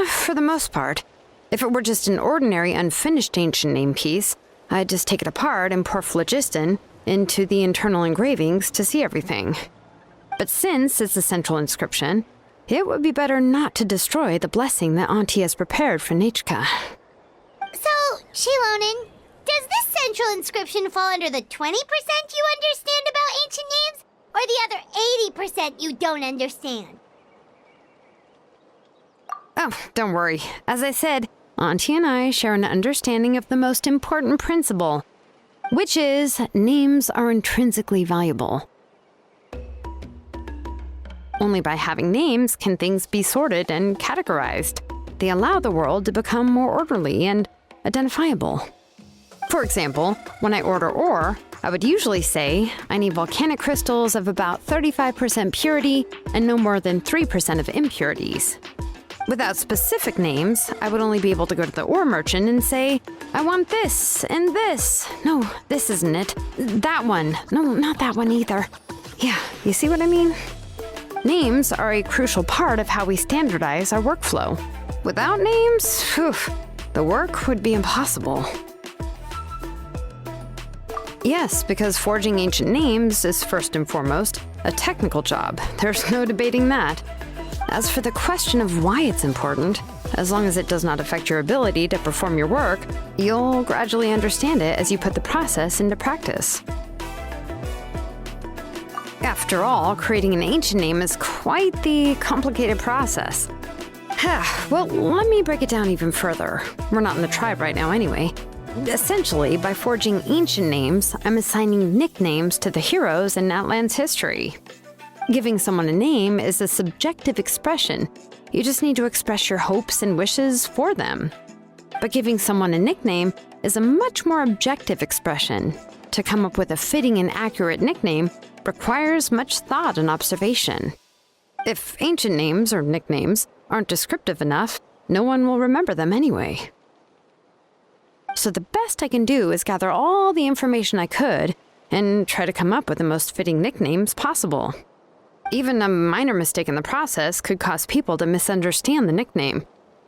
For the most part. If it were just an ordinary unfinished ancient name piece, I'd just take it apart and pour phlogiston into the internal engravings to see everything. But since it's a central inscription, it would be better not to destroy the blessing that Auntie has prepared for Nechka. So, Shilonin, does this central inscription fall under the 20% you understand about ancient names, or the other 80% you don't understand? Oh, don't worry. As I said, Auntie and I share an understanding of the most important principle, which is names are intrinsically valuable. Only by having names can things be sorted and categorized. They allow the world to become more orderly and identifiable. For example, when I order ore, I would usually say I need volcanic crystals of about 35% purity and no more than 3% of impurities. Without specific names, I would only be able to go to the ore merchant and say, I want this and this. No, this isn't it. That one. No, not that one either. Yeah, you see what I mean? Names are a crucial part of how we standardize our workflow. Without names, the work would be impossible. Yes, because forging ancient names is first and foremost a technical job. There's no debating that. As for the question of why it's important, as long as it does not affect your ability to perform your work, you'll gradually understand it as you put the process into practice. After all, creating an ancient name is quite the complicated process. Well, let me break it down even further. We're not in the tribe right now anyway. Essentially, by forging ancient names, I'm assigning nicknames to the heroes in Natlan's history. Giving someone a name is a subjective expression. You just need to express your hopes and wishes for them. But giving someone a nickname is a much more objective expression. To come up with a fitting and accurate nickname requires much thought and observation. If ancient names or nicknames aren't descriptive enough, no one will remember them anyway. So the best I can do is gather all the information I could and try to come up with the most fitting nicknames possible. Even a minor mistake in the process could cause people to misunderstand the nickname.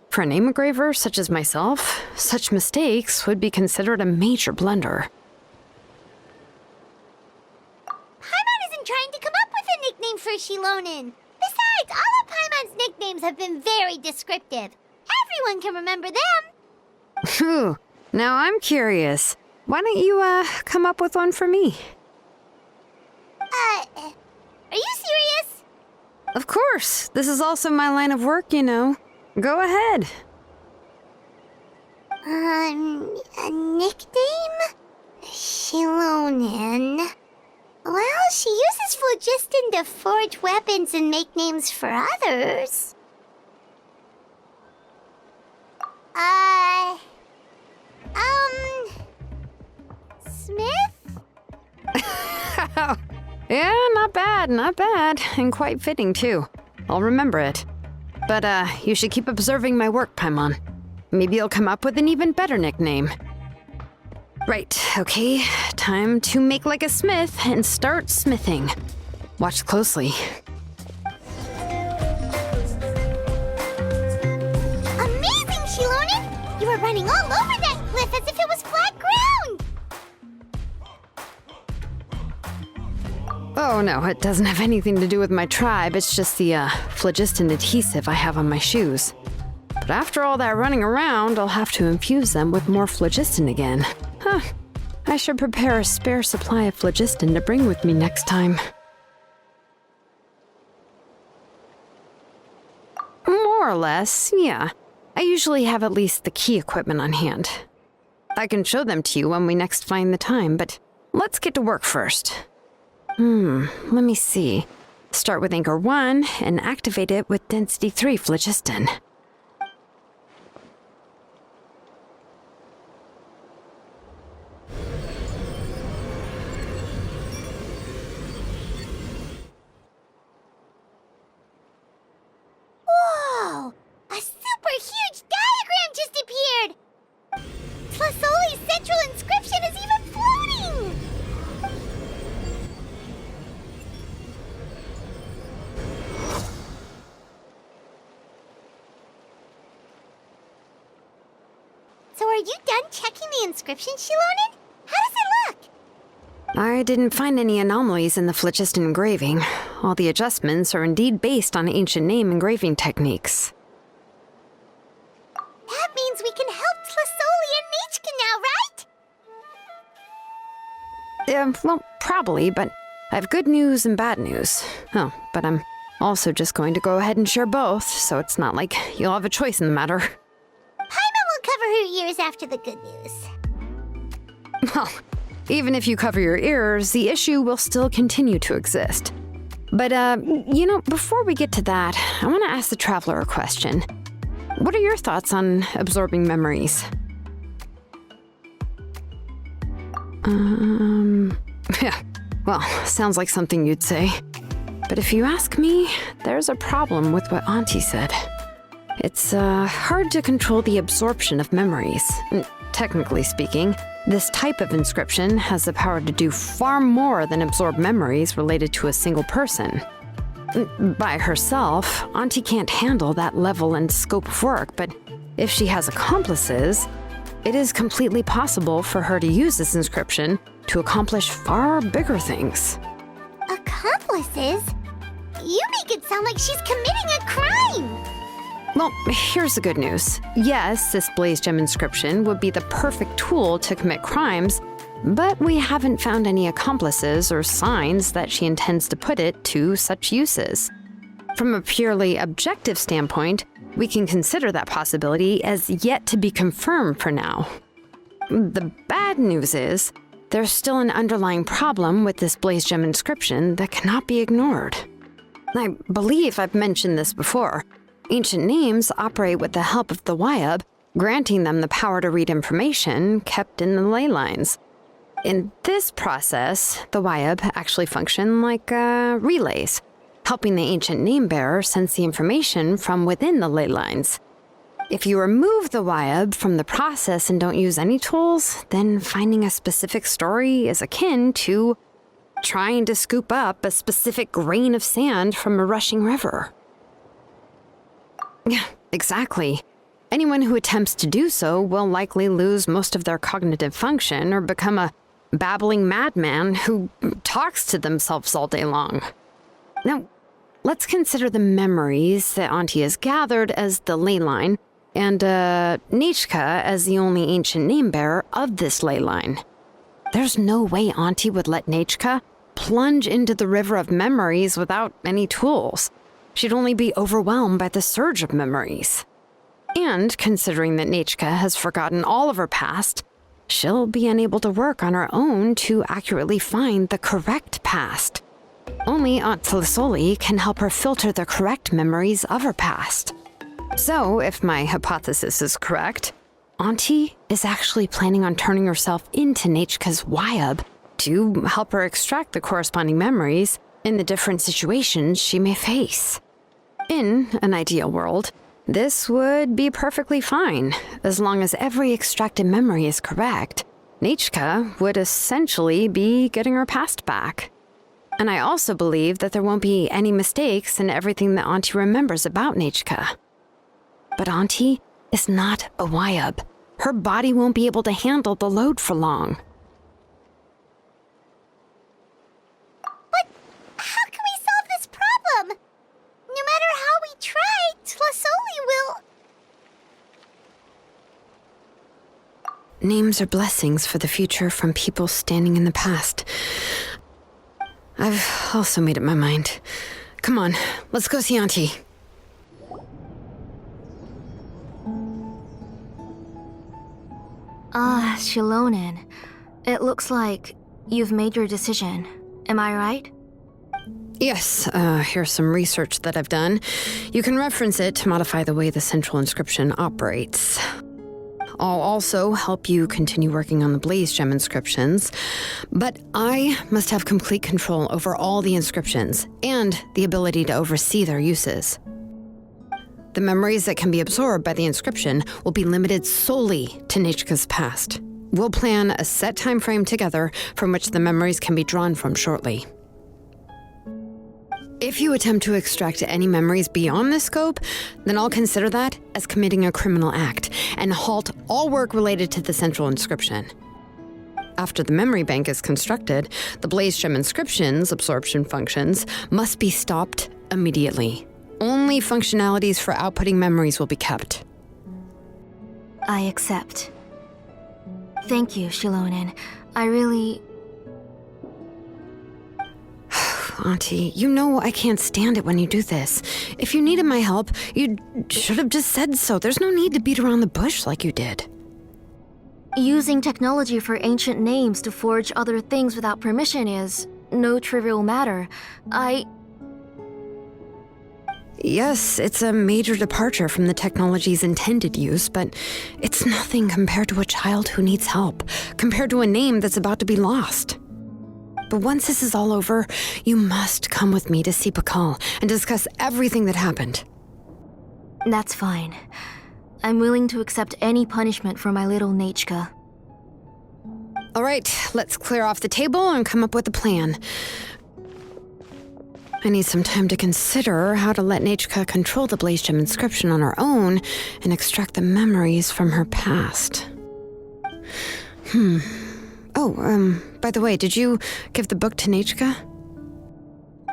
For a name engraver such as myself, such mistakes would be considered a major blunder. Paimon isn't trying to come up with a nickname for Shilonin. Besides, all of Paimon's nicknames have been very descriptive. Everyone can remember them. Phew. Now I'm curious. Why don't you, come up with one for me? Are you serious? Of course. This is also my line of work, you know. Go ahead. A nickname? Shilonin. Well, she uses phlogiston to forge weapons and make names for others. Smith? Yeah, not bad, and quite fitting too. I'll remember it. But, you should keep observing my work, Paimon. Maybe you'll come up with an even better nickname. Right, okay, time to make like a smith and start smithing. Watch closely. Amazing, Shilonin! You were running all over that cliff as if it was flat ground! Oh no, it doesn't have anything to do with my tribe, it's just the, phlogiston adhesive I have on my shoes. But after all that running around, I'll have to infuse them with more phlogiston again. Huh. I should prepare a spare supply of phlogiston to bring with me next time. More or less, yeah. I usually have at least the key equipment on hand. I can show them to you when we next find the time, but let's get to work first. Let me see. Start with Anchor 1 and activate it with Density 3 phlogiston. are you done checking the inscription, Shilonen? How does it look? I didn't find any anomalies in the Phlogiston engraving. All the adjustments are indeed based on ancient name engraving techniques. That means we can help Tlasoli and Nichka now, right? Well, probably, but I have good news and bad news. Oh, but I'm also just going to go ahead and share both, so it's not like you'll have a choice in the matter. Paimon will cover her ears after the good news. Well, even if you cover your ears, the issue will still continue to exist. But, before we get to that, I want to ask the Traveler a question. What are your thoughts on absorbing memories? Yeah, well, sounds like something you'd say. But if you ask me, there's a problem with what Auntie said. It's hard to control the absorption of memories. Technically speaking, this type of inscription has the power to do far more than absorb memories related to a single person. By herself, Auntie can't handle that level and scope of work, but if she has accomplices, it is completely possible for her to use this inscription to accomplish far bigger things. Accomplices? You make it sound like she's committing a crime! Well, here's the good news. Yes, this Blaze Gem inscription would be the perfect tool to commit crimes, but we haven't found any accomplices or signs that she intends to put it to such uses. From a purely objective standpoint, we can consider that possibility as yet to be confirmed for now. The bad news is, there's still an underlying problem with this Blaze Gem inscription that cannot be ignored. I believe I've mentioned this before. Ancient names operate with the help of the Wyab, granting them the power to read information kept in the ley lines. In this process, the Wyab actually function like relays, helping the ancient name bearer sense the information from within the ley lines. If you remove the Wyab from the process and don't use any tools, then finding a specific story is akin to trying to scoop up a specific grain of sand from a rushing river. Yeah, exactly. Anyone who attempts to do so will likely lose most of their cognitive function or become a babbling madman who talks to themselves all day long. Now, let's consider the memories that Auntie has gathered as the ley line, and Nichka as the only ancient name bearer of this ley line. There's no way Auntie would let Nichka plunge into the river of memories without any tools. She'd only be overwhelmed by the surge of memories. And considering that Nichka has forgotten all of her past, she'll be unable to work on her own to accurately find the correct past. Only Aunt Tlasoli can help her filter the correct memories of her past. So, if my hypothesis is correct, Auntie is actually planning on turning herself into Nichka's Wyab to help her extract the corresponding memories in the different situations she may face. In an ideal world, this would be perfectly fine. As long as every extracted memory is correct, Nichka would essentially be getting her past back. And I also believe that there won't be any mistakes in everything that Auntie remembers about Nichka. But Auntie is not a Wyab. Her body won't be able to handle the load for long. But how can we solve this problem? No matter how we try, Tlasoli will... Names are blessings for the future from people standing in the past. I've also made up my mind. Come on, let's go see Auntie. Shilonen. It looks like you've made your decision. Am I right? Yes, here's some research that I've done. You can reference it to modify the way the central inscription operates. I'll also help you continue working on the Blaze Gem inscriptions, but I must have complete control over all the inscriptions and the ability to oversee their uses. The memories that can be absorbed by the inscription will be limited solely to Nichka's past. We'll plan a set time frame together from which the memories can be drawn from shortly. If you attempt to extract any memories beyond this scope, then I'll consider that as committing a criminal act and halt all work related to the central inscription. After the memory bank is constructed, the Blaze Gem inscription's absorption functions must be stopped immediately. Only functionalities for outputting memories will be kept. I accept. Thank you, Shilonen. I really... Auntie, you know I can't stand it when you do this. If you needed my help, you should have just said so. There's no need to beat around the bush like you did. Using technology for ancient names to forge other things without permission is no trivial matter. Yes, it's a major departure from the technology's intended use, but it's nothing compared to a child who needs help, compared to a name that's about to be lost. But once this is all over, you must come with me to see Pakal and discuss everything that happened. That's fine. I'm willing to accept any punishment for my little Nechka. All right, let's clear off the table and come up with a plan. I need some time to consider how to let Nechka control the Blaze Gem inscription on her own and extract the memories from her past. Oh, by the way, did you give the book to Nechka?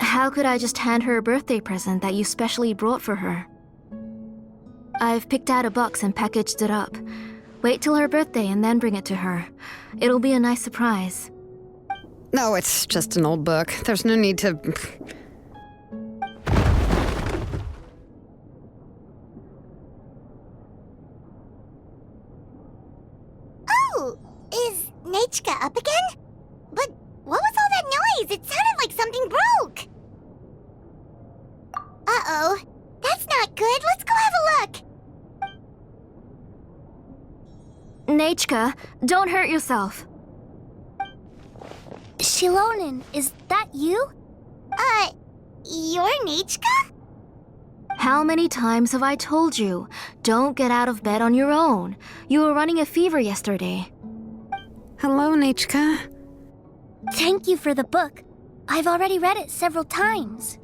How could I just hand her a birthday present that you specially brought for her? I've picked out a box and packaged it up. Wait till her birthday and then bring it to her. It'll be a nice surprise. No, it's just an old book. There's no need to... Oh, is Nechka up again? But what was all that noise? It sounded like something broke. Uh-oh. That's not good. Let's go have a look. Nechka, don't hurt yourself. Shilonen, is that you? You're Nechka? How many times have I told you? Don't get out of bed on your own. You were running a fever yesterday. Hello, Nechka. Thank you for the book. I've already read it several times.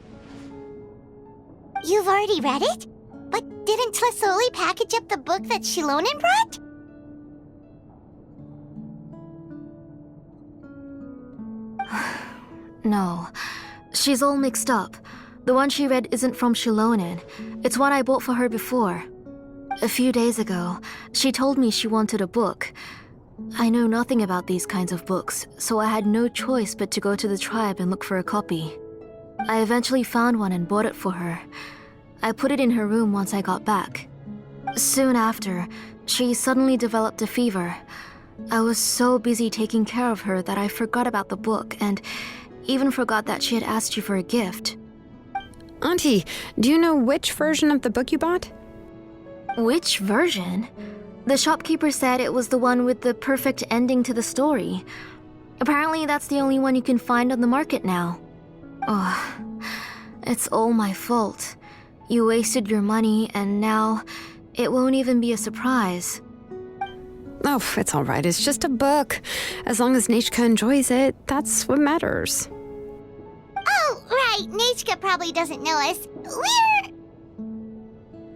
You've already read it? But didn't Tlasoli package up the book that Shilonen brought? No, she's all mixed up. The one she read isn't from Shilonen. It's one I bought for her before. A few days ago, she told me she wanted a book. I know nothing about these kinds of books, so I had no choice but to go to the tribe and look for a copy. I eventually found one and bought it for her. I put it in her room once I got back. Soon after, she suddenly developed a fever. I was so busy taking care of her that I forgot about the book and even forgot that she had asked you for a gift. Auntie, do you know which version of the book you bought? Which version? The shopkeeper said it was the one with the perfect ending to the story. Apparently that's the only one you can find on the market now. Oh, it's all my fault. You wasted your money and now it won't even be a surprise. Oh, it's all right. It's just a book. As long as Nechka enjoys it, that's what matters. Oh, right. Nechka probably doesn't know us.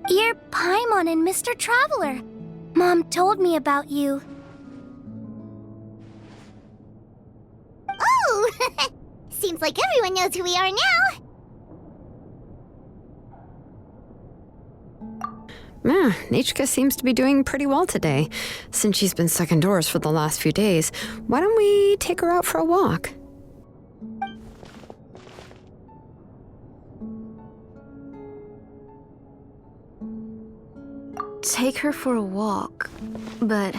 You're Paimon and Mr. Traveler. Mom told me about you. Oh! Seems like everyone knows who we are now. Nechka seems to be doing pretty well today. Since she's been stuck indoors for the last few days, why don't we take her out for a walk? Take her for a walk. But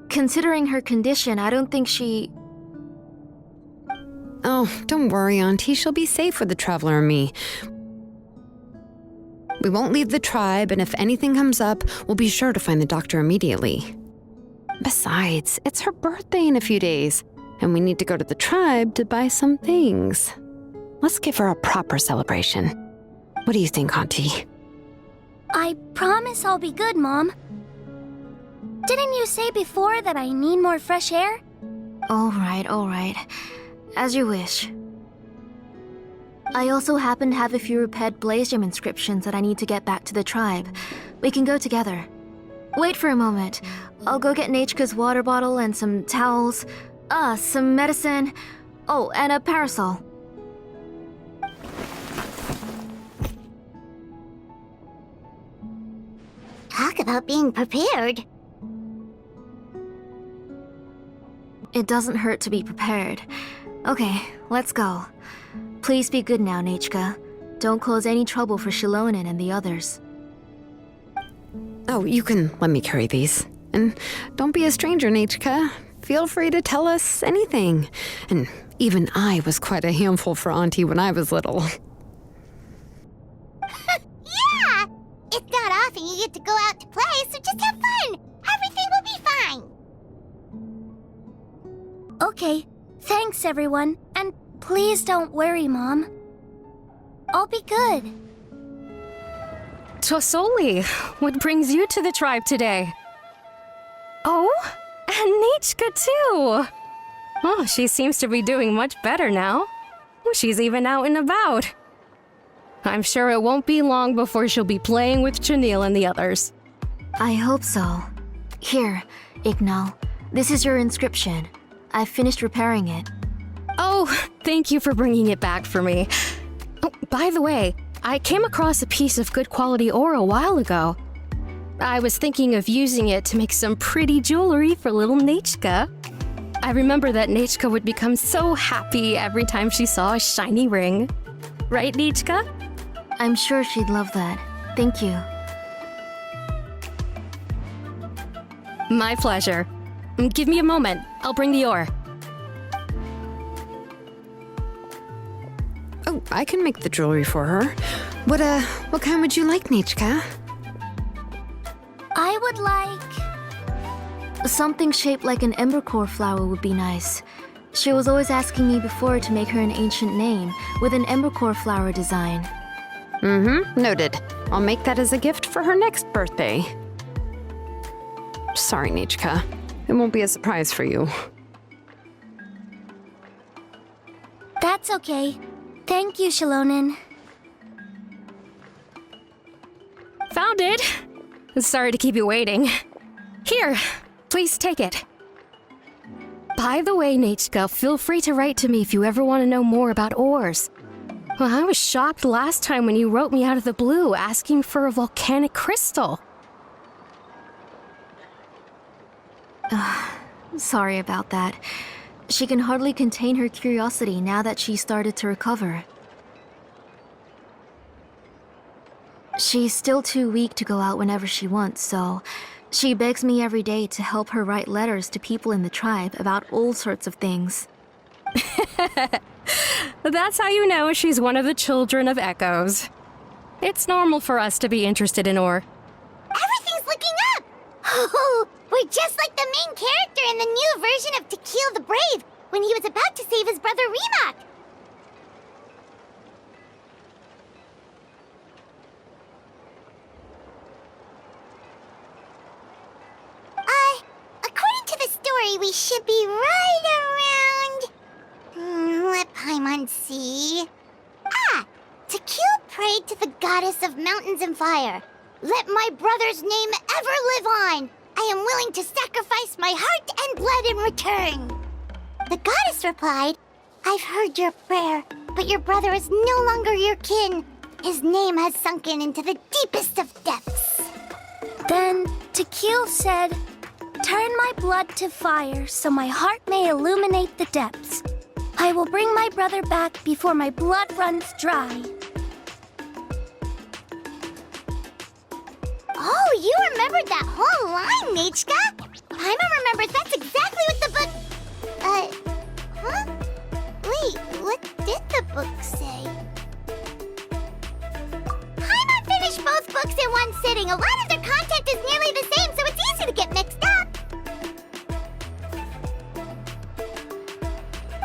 considering her condition, I don't think she... Oh, don't worry, Auntie. She'll be safe with the Traveler and me. We won't leave the tribe, and if anything comes up, we'll be sure to find the doctor immediately. Besides, it's her birthday in a few days, and we need to go to the tribe to buy some things. Let's give her a proper celebration. What do you think, Auntie? I promise I'll be good, Mom. Didn't you say before that I need more fresh air? All right. As you wish. I also happen to have a few repaired Blaze Gem inscriptions that I need to get back to the tribe. We can go together. Wait for a moment. I'll go get Nachka's water bottle and some towels. Some medicine. Oh, and a parasol. Talk about being prepared. It doesn't hurt to be prepared. Okay, let's go. Please be good now, Nachka. Don't cause any trouble for Shilonen and the others. Oh, you can let me carry these. And don't be a stranger, Nachka. Feel free to tell us anything. And even I was quite a handful for Auntie when I was little. Yeah! It's not often you get to go out to play, so just have fun! Everything will be fine! Okay, thanks everyone. And please don't worry, Mom. I'll be good. Tosoli, what brings you to the tribe today? Oh, and Nachka too! Oh, she seems to be doing much better now. She's even out and about. I'm sure it won't be long before she'll be playing with Chanil and the others. I hope so. Here, Ignal. This is your inscription. I've finished repairing it. Oh, thank you for bringing it back for me. Oh, by the way, I came across a piece of good quality ore a while ago. I was thinking of using it to make some pretty jewelry for little Nachka. I remember that Nachka would become so happy every time she saw a shiny ring. Right, Nachka? I'm sure she'd love that. Thank you. My pleasure. Give me a moment. I'll bring the ore. Oh, I can make the jewelry for her. What kind would you like, Nachka? I would like... Something shaped like an embercore flower would be nice. She was always asking me before to make her an ancient name with an embercore flower design. Noted. I'll make that as a gift for her next birthday. Sorry, Nachka. It won't be a surprise for you. That's okay. Thank you, Shilonen. Found it! Sorry to keep you waiting. Here, please take it. By the way, Nachka, feel free to write to me if you ever want to know more about ores. Well, I was shocked last time when you wrote me out of the blue asking for a volcanic crystal. Sorry about that. She can hardly contain her curiosity now that she started to recover. She's still too weak to go out whenever she wants, so she begs me every day to help her write letters to people in the tribe about all sorts of things. That's how you know she's one of the children of Echoes. It's normal for us to be interested in ore. Everything's looking up! Oh, we're just like the main character in the new version of To Kill the Brave when he was about to save his brother Rimac. According to the story, we should be right around... let Paimon see... To kill prayed to the goddess of mountains and fire. Let my brother's name ever live on. I am willing to sacrifice my heart and blood in return. The goddess replied, I've heard your prayer, but your brother is no longer your kin. His name has sunken into the deepest of depths. Then Tequil said, turn my blood to fire so my heart may illuminate the depths. I will bring my brother back before my blood runs dry. Oh, you remembered that whole line, Nachka! Paimon remembers that's exactly what the book... Wait, what did the book say? Paimon finished both books in one sitting. A lot of their content is nearly the same, so it's easy to get mixed up.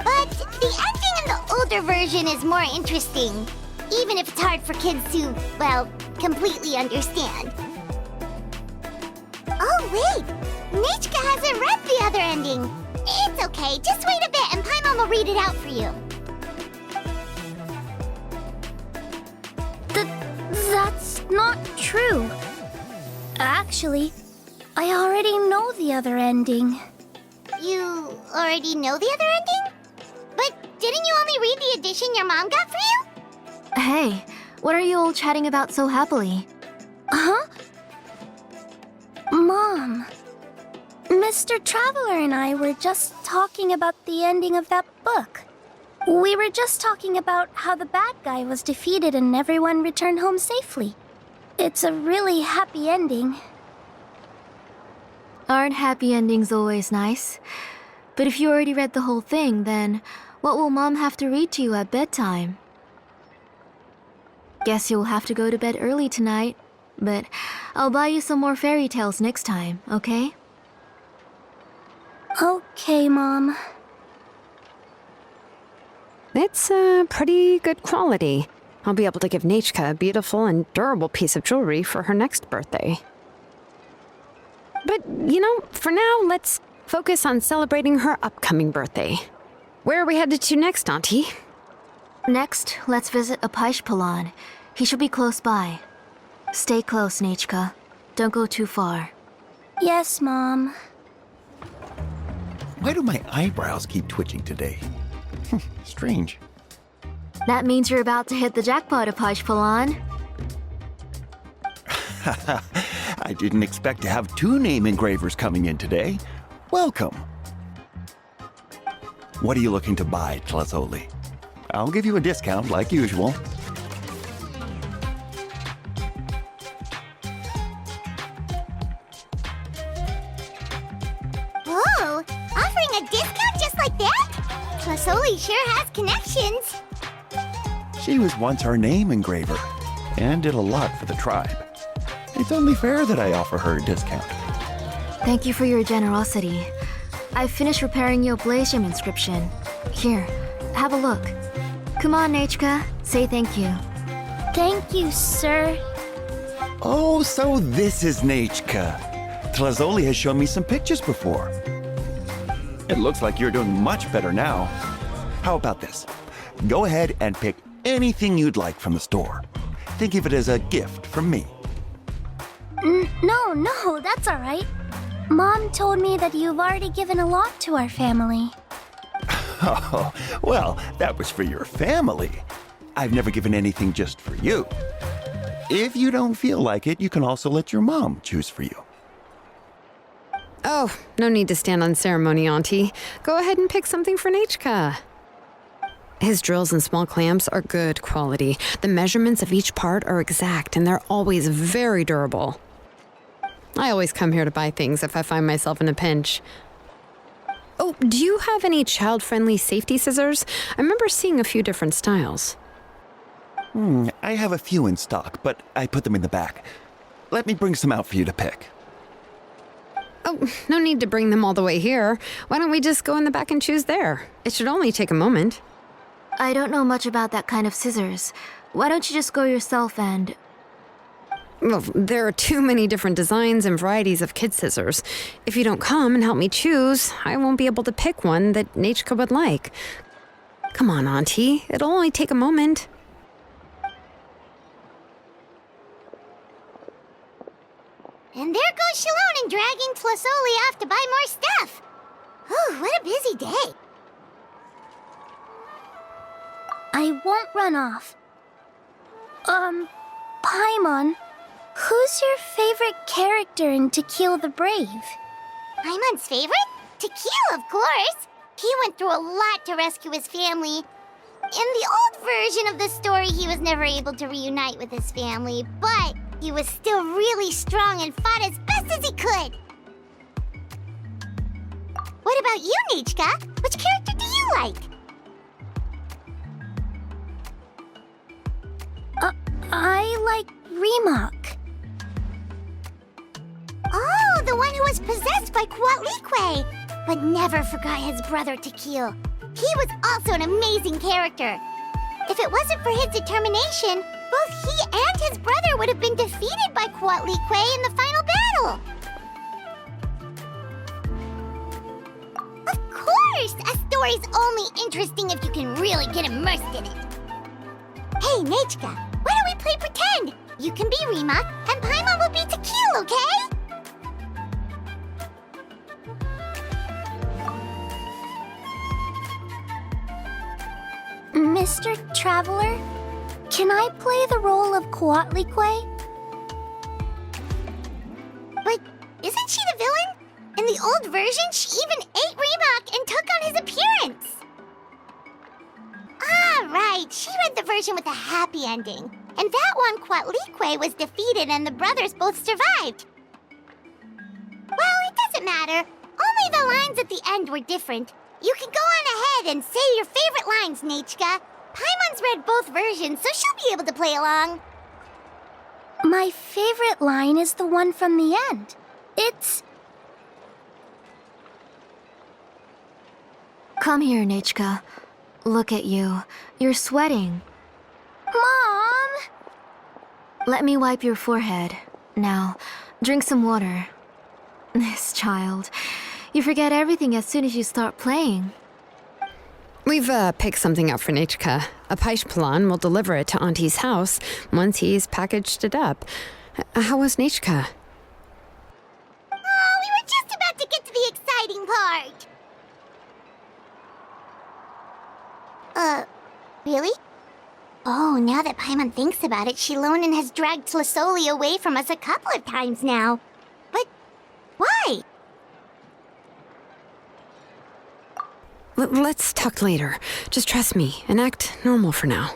But the ending in the older version is more interesting, even if it's hard for kids to, well, completely understand. Oh, wait! Nachka hasn't read the other ending. It's okay, just wait a bit and Paimon will read it out for you. That's not true. Actually, I already know the other ending. You already know the other ending? But didn't you only read the edition your mom got for you? Hey, what are you all chatting about so happily? Huh? Mom, Mr. Traveler and I were just talking about the ending of that book. We were just talking about how the bad guy was defeated and everyone returned home safely. It's a really happy ending. Aren't happy endings always nice? But if you already read the whole thing, then what will Mom have to read to you at bedtime? Guess you'll have to go to bed early tonight, but I'll buy you some more fairy tales next time, okay? Okay, Mom. It's pretty good quality. I'll be able to give Nechka a beautiful and durable piece of jewelry for her next birthday. But, for now, let's focus on celebrating her upcoming birthday. Where are we headed to next, Auntie? Next, let's visit Apishpalan. He should be close by. Stay close, Nechka. Don't go too far. Yes, Mom. Why do my eyebrows keep twitching today? Strange. That means you're about to hit the jackpot, Apishpalan. I didn't expect to have 2 name engravers coming in today. Welcome. What are you looking to buy, Tlazoli? I'll give you a discount like usual. Whoa! Offering a discount just like that? Tlasoli sure has connections. She was once our name engraver and did a lot for the tribe. It's only fair that I offer her a discount. Thank you for your generosity. I've finished repairing your blaze gem inscription. Here, have a look. Come on, Nechka. Say thank you. Thank you, sir. Oh, so this is Nechka. Tlazoli has shown me some pictures before. It looks like you're doing much better now. How about this? Go ahead and pick anything you'd like from the store. Think of it as a gift from me. No, that's all right. Mom told me that you've already given a lot to our family. Oh, well, that was for your family. I've never given anything just for you. If you don't feel like it, you can also let your mom choose for you. Oh, no need to stand on ceremony, Auntie. Go ahead and pick something for Nechka. His drills and small clamps are good quality. The measurements of each part are exact, and they're always very durable. I always come here to buy things if I find myself in a pinch. Oh, do you have any child-friendly safety scissors? I remember seeing a few different styles. I have a few in stock, but I put them in the back. Let me bring some out for you to pick. Oh, no need to bring them all the way here. Why don't we just go in the back and choose there? It should only take a moment. I don't know much about that kind of scissors. Why don't you just go yourself and... Well, there are too many different designs and varieties of kid scissors. If you don't come and help me choose, I won't be able to pick one that Nechka would like. Come on, Auntie. It'll only take a moment. And there goes Shalon dragging Tlasoli off to buy more stuff. Whew, what a busy day. I won't run off. Paimon, who's your favorite character in To Kill the Brave? Paimon's favorite? Tequila, of course. He went through a lot to rescue his family. In the old version of the story, he was never able to reunite with his family, but he was still really strong and fought as best as he could. What about you, Nechka? Which character do you like? I like Remak. Oh, the one who was possessed by Quatlique, but never forgot his brother Tequil. He was also an amazing character. If it wasn't for his determination, both he and his brother would have been defeated by Quatlique in the final battle. Of course! A story's only interesting if you can really get immersed in it. Hey, Nechka, why don't we play pretend? You can be Rima, and Paimon will be Tequil, okay? Mr. Traveler, can I play the role of Coatlicue? But isn't she the villain? In the old version, she even ate Reebok and took on his appearance. Ah, right. She read the version with a happy ending. And that one, Coatlicue was defeated and the brothers both survived. Well, it doesn't matter. Only the lines at the end were different. You can go on ahead and say your favorite lines, Nechka. Paimon's read both versions, so she'll be able to play along. My favorite line is the one from the end. It's... Come here, Nechka. Look at you. You're sweating. Mom! Let me wipe your forehead. Now, drink some water. This child. You forget everything as soon as you start playing. We've picked something up for Nechka. A Paishpalan will deliver it to Auntie's house once he's packaged it up. How was Nechka? Oh, we were just about to get to the exciting part. Really? Oh, now that Paimon thinks about it, Shilonen has dragged Tlisoli away from us a couple of times now. But why? Let's talk later. Just trust me and act normal for now.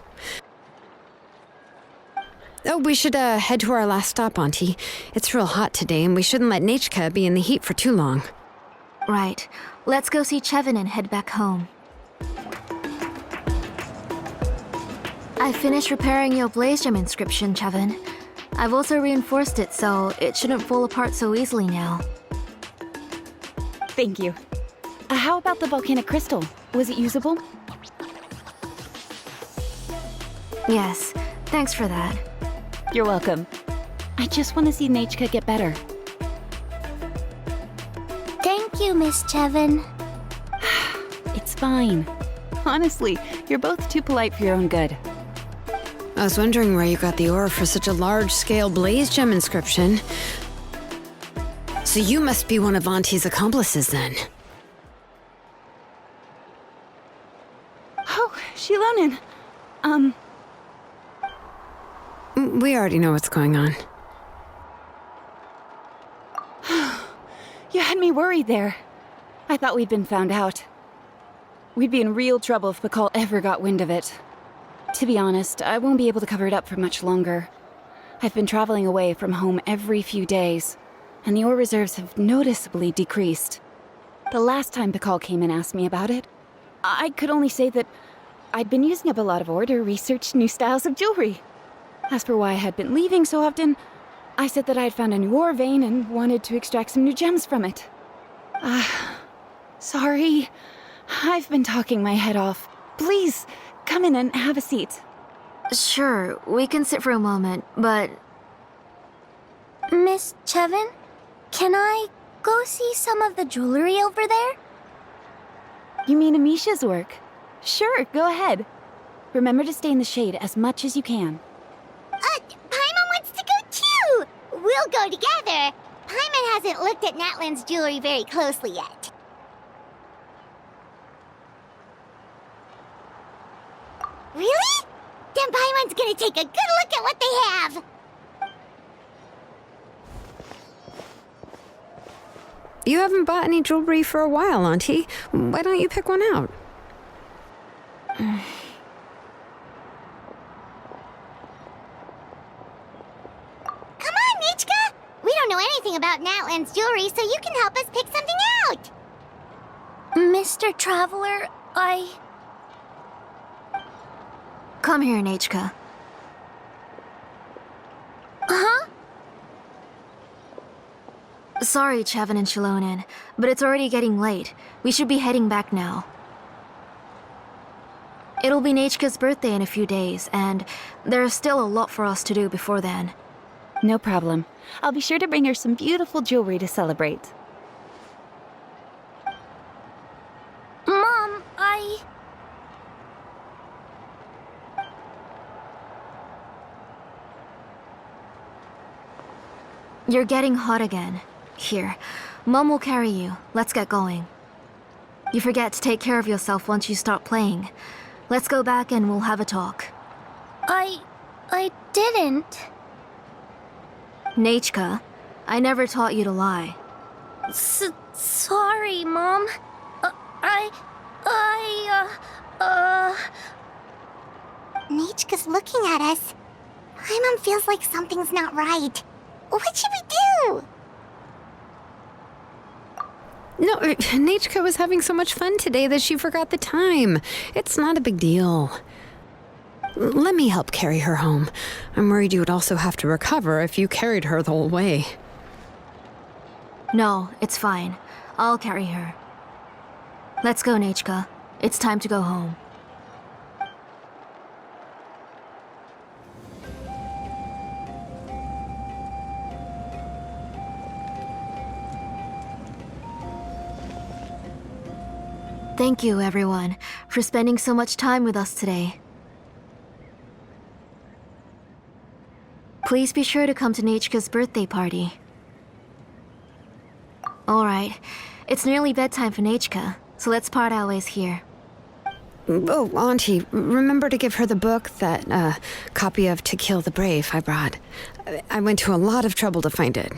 Oh, we should head to our last stop, Auntie. It's real hot today, and we shouldn't let Nechka be in the heat for too long. Right. Let's go see Chevin and head back home. I finished repairing your Blaze Gem inscription, Chevin. I've also reinforced it so it shouldn't fall apart so easily now. Thank you. How about the volcanic crystal? Was it usable? Yes, thanks for that. You're welcome. I just want to see Nechka get better. Thank you, Miss Chevin. It's fine. Honestly, you're both too polite for your own good. I was wondering where you got the ore for such a large-scale Blaze Gem inscription. So you must be one of Auntie's accomplices, then. Oh, Shilonen. We already know what's going on. You had me worried there. I thought we'd been found out. We'd be in real trouble if Pakal ever got wind of it. To be honest, I won't be able to cover it up for much longer. I've been traveling away from home every few days, and the ore reserves have noticeably decreased. The last time Pakal came and asked me about it, I could only say that I'd been using up a lot of ore to research new styles of jewelry. As for why I had been leaving so often, I said that I had found a new ore vein and wanted to extract some new gems from it. Sorry. I've been talking my head off. Please, come in and have a seat. Sure, we can sit for a moment, but... Miss Chevin, can I go see some of the jewelry over there? You mean Amisha's work? Sure, go ahead. Remember to stay in the shade as much as you can. Paimon wants to go too! We'll go together. Paimon hasn't looked at Natlan's jewelry very closely yet. Really? Then Paimon's gonna take a good look at what they have. You haven't bought any jewelry for a while, Auntie. Why don't you pick one out? Come on, Nichka! We don't know anything about Natlan's jewelry, so you can help us pick something out. Mr. Traveler, Come here, Nechka. Huh? Sorry, Chevin and Shilonen, but it's already getting late. We should be heading back now. It'll be Nechka's birthday in a few days, and there's still a lot for us to do before then. No problem. I'll be sure to bring her some beautiful jewelry to celebrate. Mom, You're getting hot again. Here, Mom will carry you. Let's get going. You forget to take care of yourself once you start playing. Let's go back and we'll have a talk. I didn't. Nachka, I never taught you to lie. Sorry, Mom. Nichka's looking at us. Paimon feels like something's not right. What should we do? No, Nachka was having so much fun today that she forgot the time. It's not a big deal. Let me help carry her home. I'm worried you would also have to recover if you carried her the whole way. No, it's fine. I'll carry her. Let's go, Nachka. It's time to go home. Thank you, everyone, for spending so much time with us today. Please be sure to come to Nachka's birthday party. Alright, it's nearly bedtime for Nachka, so let's part our ways here. Oh, Auntie, remember to give her the book, that copy of To Kill the Brave I brought. I went to a lot of trouble to find it.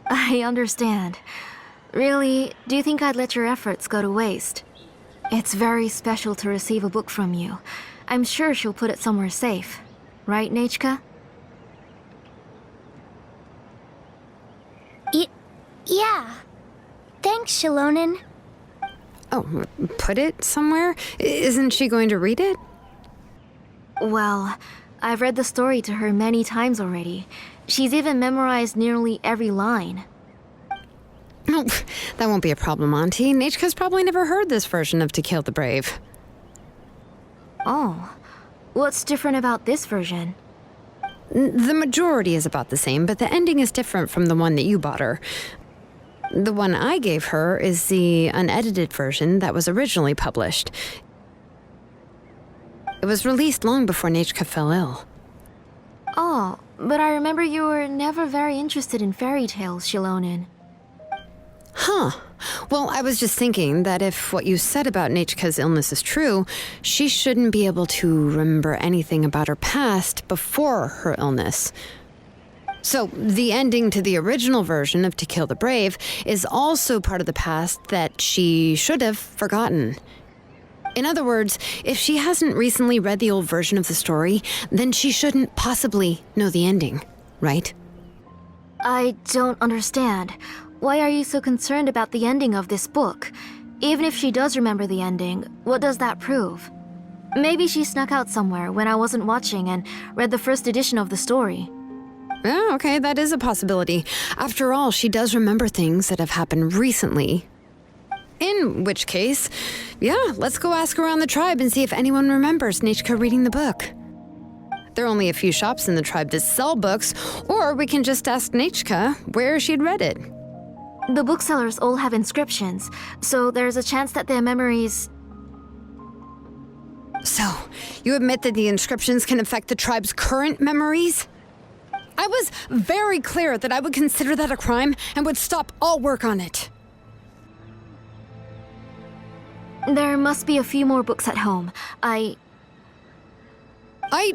I understand. Really, do you think I'd let your efforts go to waste? It's very special to receive a book from you. I'm sure she'll put it somewhere safe. Right, Nachka? Yeah. Thanks, Shilonen. Oh, put it somewhere? Isn't she going to read it? Well, I've read the story to her many times already. She's even memorized nearly every line. Oh, that won't be a problem, Auntie. Nachka's probably never heard this version of To Kill the Brave. Oh. What's different about this version? The majority is about the same, but the ending is different from the one that you bought her. The one I gave her is the unedited version that was originally published. It was released long before Nachka fell ill. Oh, but I remember you were never very interested in fairy tales, Shilonen. Huh. Well, I was just thinking that if what you said about Nachka's illness is true, she shouldn't be able to remember anything about her past before her illness. So, the ending to the original version of To Kill the Brave is also part of the past that she should have forgotten. In other words, if she hasn't recently read the old version of the story, then she shouldn't possibly know the ending, right? I don't understand. Why are you so concerned about the ending of this book? Even if she does remember the ending, what does that prove? Maybe she snuck out somewhere when I wasn't watching and read the first edition of the story. Oh, okay, that is a possibility. After all, she does remember things that have happened recently. In which case, yeah, let's go ask around the tribe and see if anyone remembers Nachka reading the book. There are only a few shops in the tribe that sell books, or we can just ask Nachka where she'd read it. The booksellers all have inscriptions, so there's a chance that their memories... So, you admit that the inscriptions can affect the tribe's current memories? I was very clear that I would consider that a crime and would stop all work on it. There must be a few more books at home. I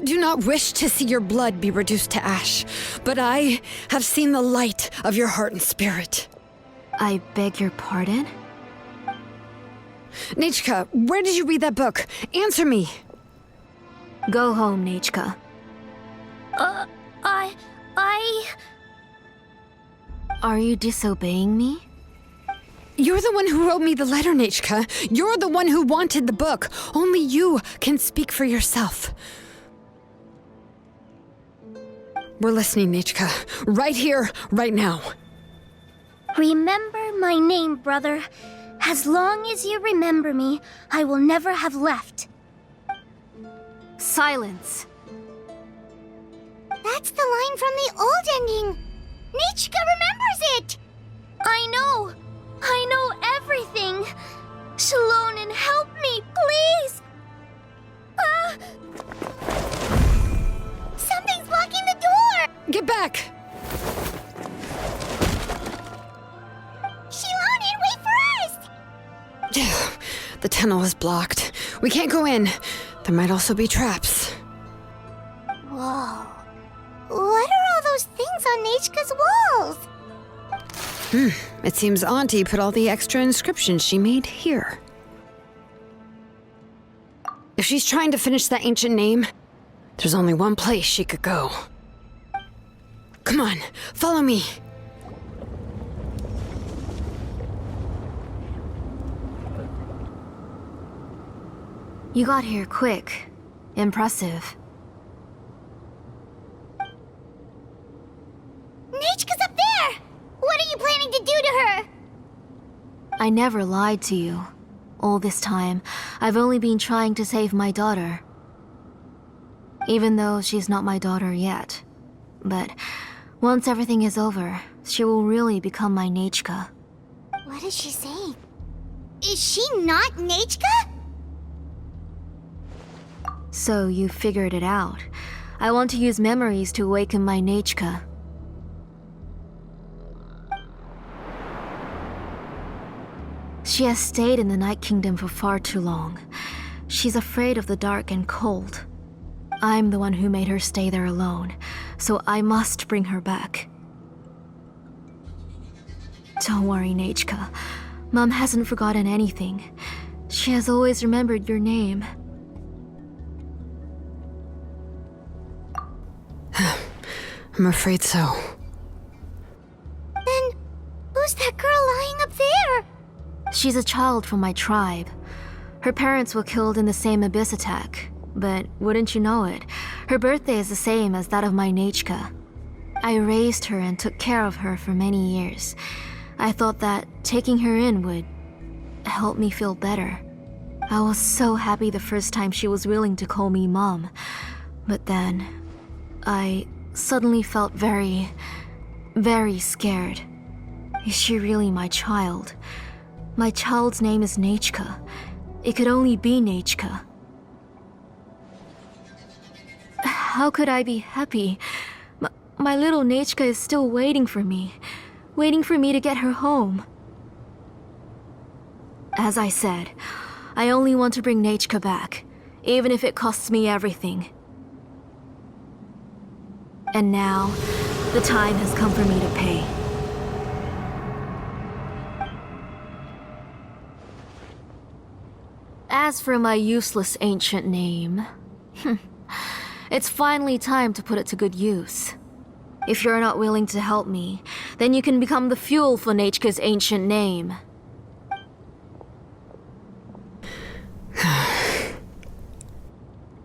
do not wish to see your blood be reduced to ash, but I have seen the light of your heart and spirit. I beg your pardon? Nachka, where did you read that book? Answer me. Go home, Nachka. Are you disobeying me? You're the one who wrote me the letter, Nachka. You're the one who wanted the book. Only you can speak for yourself. We're listening, Nachka. Right here, right now. Remember my name, brother. As long as you remember me, I will never have left. Silence. That's the line from the old ending. Nichka remembers it. I know everything. Shilonen, help me, please. Something's blocking the door. Get back! The tunnel is blocked. We can't go in. There might also be traps. Whoa. What are all those things on Nechka's walls? It seems Auntie put all the extra inscriptions she made here. If she's trying to finish that ancient name, there's only one place she could go. Come on, follow me. You got here quick. Impressive. Nechka's up there! What are you planning to do to her? I never lied to you. All this time, I've only been trying to save my daughter. Even though she's not my daughter yet. But once everything is over, she will really become my Nechka. What is she saying? Is she not Nechka? So you figured it out. I want to use memories to awaken my Nechka. She has stayed in the Night Kingdom for far too long. She's afraid of the dark and cold. I'm the one who made her stay there alone, so I must bring her back. Don't worry, Nechka. Mom hasn't forgotten anything. She has always remembered your name. I'm afraid so. Then, who's that girl lying up there? She's a child from my tribe. Her parents were killed in the same abyss attack. But wouldn't you know it, her birthday is the same as that of my Nechka. I raised her and took care of her for many years. I thought that taking her in would help me feel better. I was so happy the first time she was willing to call me Mom. But then, I suddenly felt very, very scared. Is she really my child? My child's name is Nechka. It could only be Nechka. How could I be happy? My little Nechka is still waiting for me to get her home. As I said, I only want to bring Nechka back, even if it costs me everything. And now, the time has come for me to pay. As for my useless ancient name, it's finally time to put it to good use. If you're not willing to help me, then you can become the fuel for Nechka's ancient name.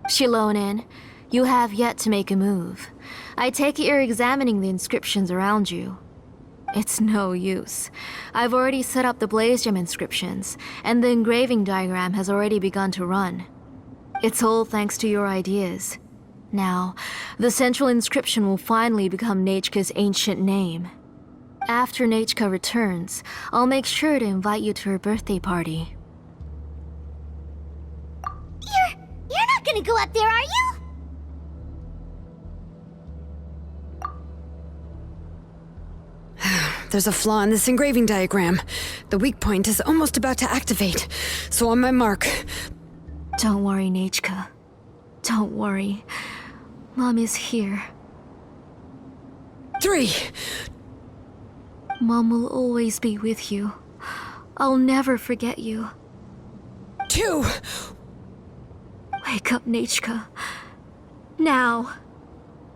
Shilonin, you have yet to make a move. I take it you're examining the inscriptions around you. It's no use. I've already set up the blaze gem inscriptions, and the engraving diagram has already begun to run. It's all thanks to your ideas. Now, the central inscription will finally become Nechka's ancient name. After Nechka returns, I'll make sure to invite you to her birthday party. You're not gonna go up there, are you? There's a flaw in this engraving diagram. The weak point is almost about to activate. So on my mark. Don't worry, Nechka. Don't worry. Mom is here. 3. Mom will always be with you. I'll never forget you. 2. Wake up, Nechka. Now.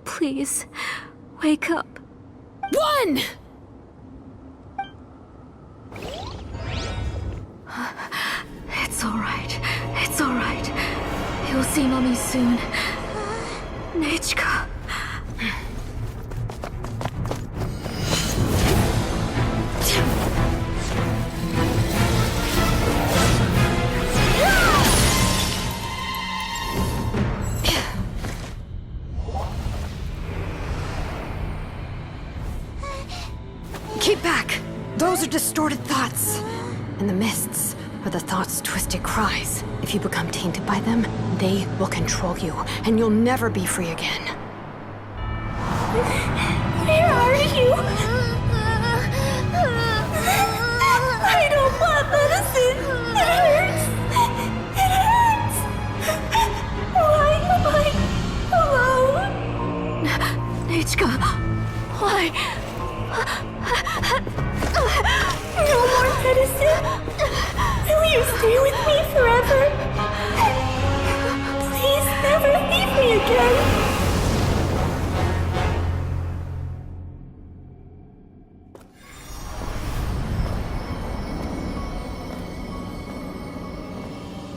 Please, wake up. 1! It's alright. It's alright. You'll see Mommy soon. Nechka. Keep back! Those are distorted thoughts. And the mists are the thoughts' twisted cries. If you become tainted by them, they will control you, and you'll never be free again. Where are you? I don't want medicine. No more medicine. Will you stay with me forever? Please never leave me again.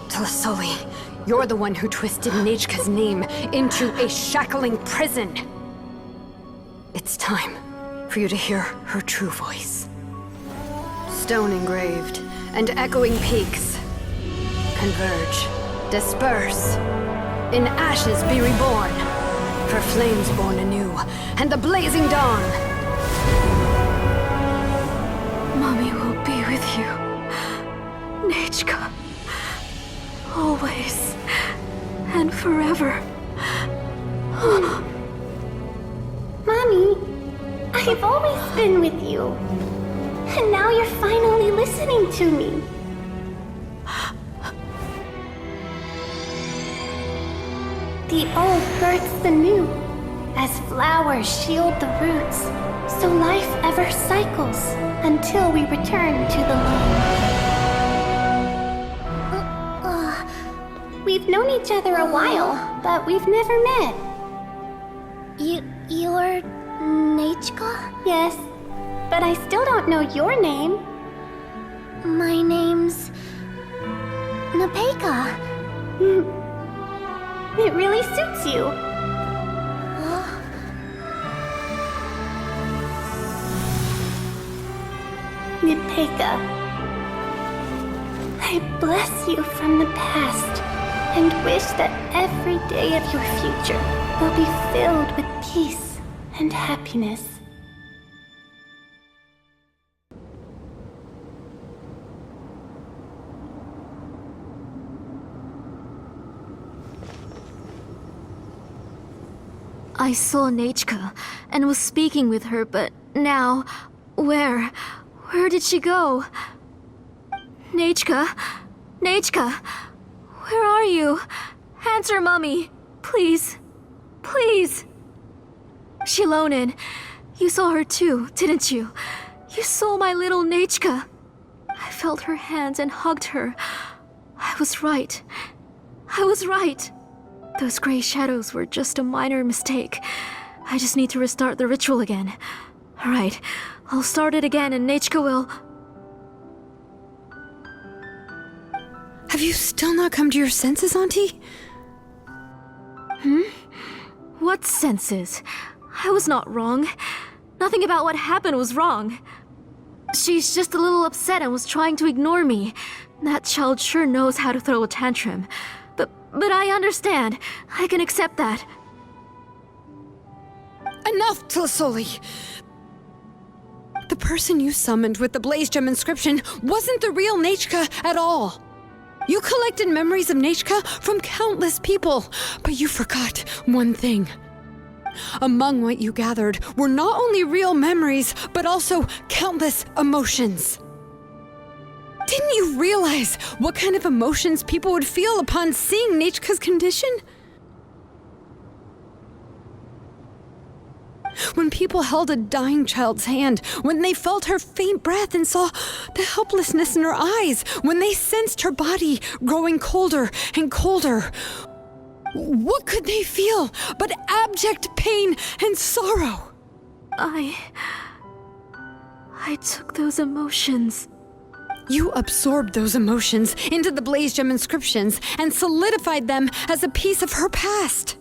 Tlasoli, you're the one who twisted Nechka's name into a shackling prison. It's time for you to hear her true voice. Stone engraved and echoing peaks converge, disperse, in ashes be reborn, for flames born anew, and the blazing dawn. Mommy will be with you, Nechka. Always and forever. Mommy, I've always been with you. And now you're finally listening to me. The old births the new, as flowers shield the roots, so life ever cycles until we return to the land. We've known each other a while, but we've never met. You're Nechka? Yes, but I still don't know your name. My name's Nepeka. It really suits you. Nepeka, I bless you from the past and wish that every day of your future will be filled with peace and happiness. I saw Nechka and was speaking with her, but now, where did she go? Nechka? Nechka? Where are you? Answer, Mommy. Please. Please. Shilonen, you saw her too, didn't you? You saw my little Nechka. I felt her hands and hugged her. I was right. I was right. Those gray shadows were just a minor mistake. I just need to restart the ritual again. Alright, I'll start it again and Nechka will... Have you still not come to your senses, Auntie? What senses? I was not wrong. Nothing about what happened was wrong. She's just a little upset and was trying to ignore me. That child sure knows how to throw a tantrum. But I understand. I can accept that. Enough, Tlasoli! The person you summoned with the Blaze Gem inscription wasn't the real Nechka at all. You collected memories of Nechka from countless people, but you forgot one thing. Among what you gathered were not only real memories, but also countless emotions. Didn't you realize what kind of emotions people would feel upon seeing Nechka's condition? When people held a dying child's hand, when they felt her faint breath and saw the helplessness in her eyes, when they sensed her body growing colder and colder, what could they feel but abject pain and sorrow? I took those emotions. You absorbed those emotions into the Blaze Gem inscriptions and solidified them as a piece of her past.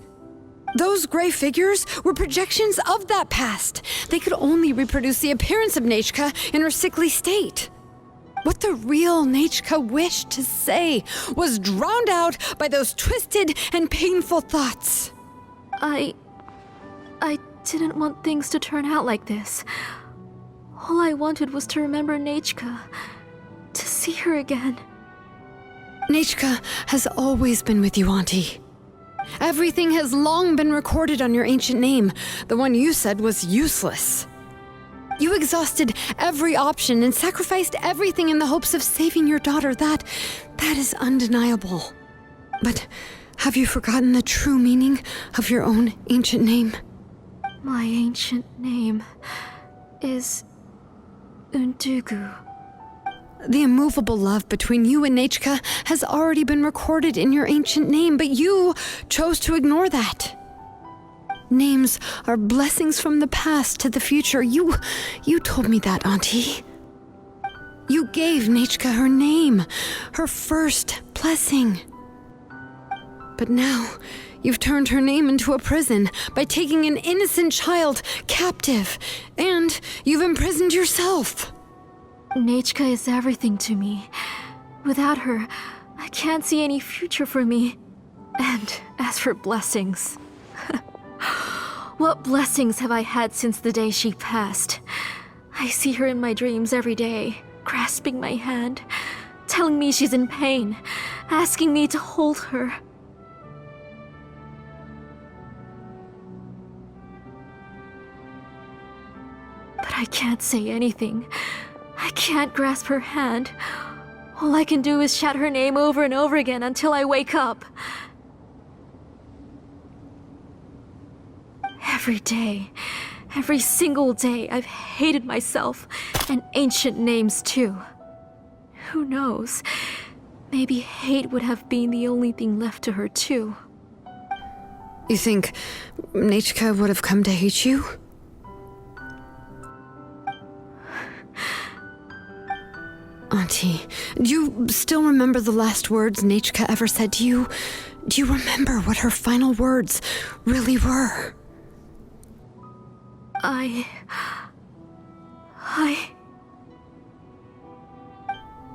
Those gray figures were projections of that past. They could only reproduce the appearance of Nechka in her sickly state. What the real Nechka wished to say was drowned out by those twisted and painful thoughts. I didn't want things to turn out like this. All I wanted was to remember Nechka, to see her again. Nechka has always been with you, Auntie. Everything has long been recorded on your ancient name, the one you said was useless. You exhausted every option and sacrificed everything in the hopes of saving your daughter. That is undeniable. But have you forgotten the true meaning of your own ancient name? My ancient name. is Untugu. The immovable love between you and Nechka has already been recorded in your ancient name, but you chose to ignore that. Names are blessings from the past to the future. You told me that, Auntie. You gave Nechka her name, her first blessing. But now, you've turned her name into a prison by taking an innocent child captive, and you've imprisoned yourself. Nechka is everything to me. Without her, I can't see any future for me. And as for blessings... what blessings have I had since the day she passed? I see her in my dreams every day, grasping my hand, telling me she's in pain, asking me to hold her. But I can't say anything. I can't grasp her hand. All I can do is shout her name over and over again until I wake up. Every day, every single day, I've hated myself, and ancient names too. Who knows? Maybe hate would have been the only thing left to her too. You think Nechka would have come to hate you? Auntie, do you still remember the last words Nechka ever said to you? Do you remember what her final words really were?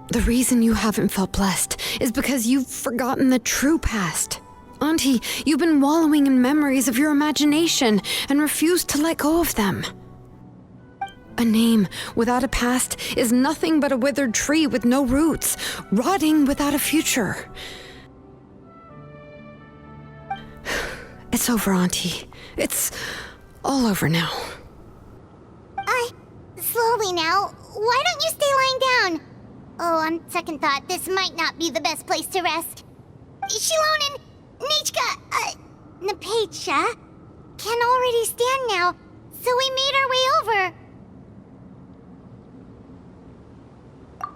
The reason you haven't felt blessed is because you've forgotten the true past. Auntie, you've been wallowing in memories of your imagination and refused to let go of them. A name without a past is nothing but a withered tree with no roots, rotting without a future. It's over, Auntie. It's all over now. Slowly now. Why don't you stay lying down? Oh, on second thought, this might not be the best place to rest. Shilon and Nechka, Napecha, can already stand now, so we made our way over.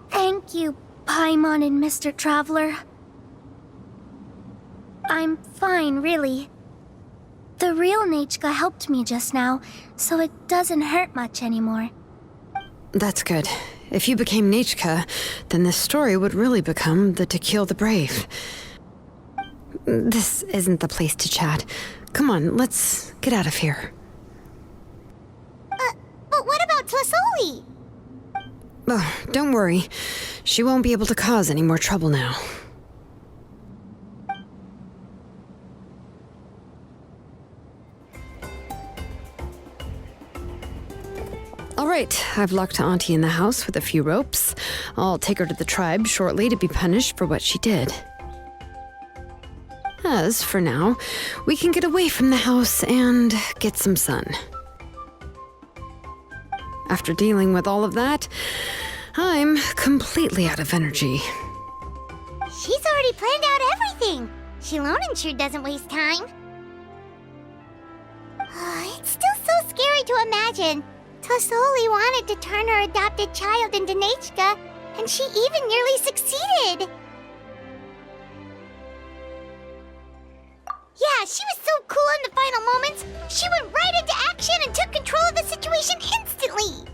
Thank you, Paimon and Mr. Traveler. I'm fine, really. The real Nechka helped me just now, so it doesn't hurt much anymore. That's good. If you became Nechka, then this story would really become the To Kill the Brave. This isn't the place to chat. Come on, let's get out of here. But what about Tlasoli? Oh, don't worry. She won't be able to cause any more trouble now. All right, I've locked Auntie in the house with a few ropes. I'll take her to the tribe shortly to be punished for what she did. As for now, we can get away from the house and get some sun. After dealing with all of that, I'm completely out of energy. She's already planned out everything. Shilonen sure doesn't waste time. It's still so scary to imagine. Tlasoli wanted to turn her adopted child into Nechka, and she even nearly succeeded. Yeah, she was so cool in the final moments. She went right into action and took control of the situation instantly.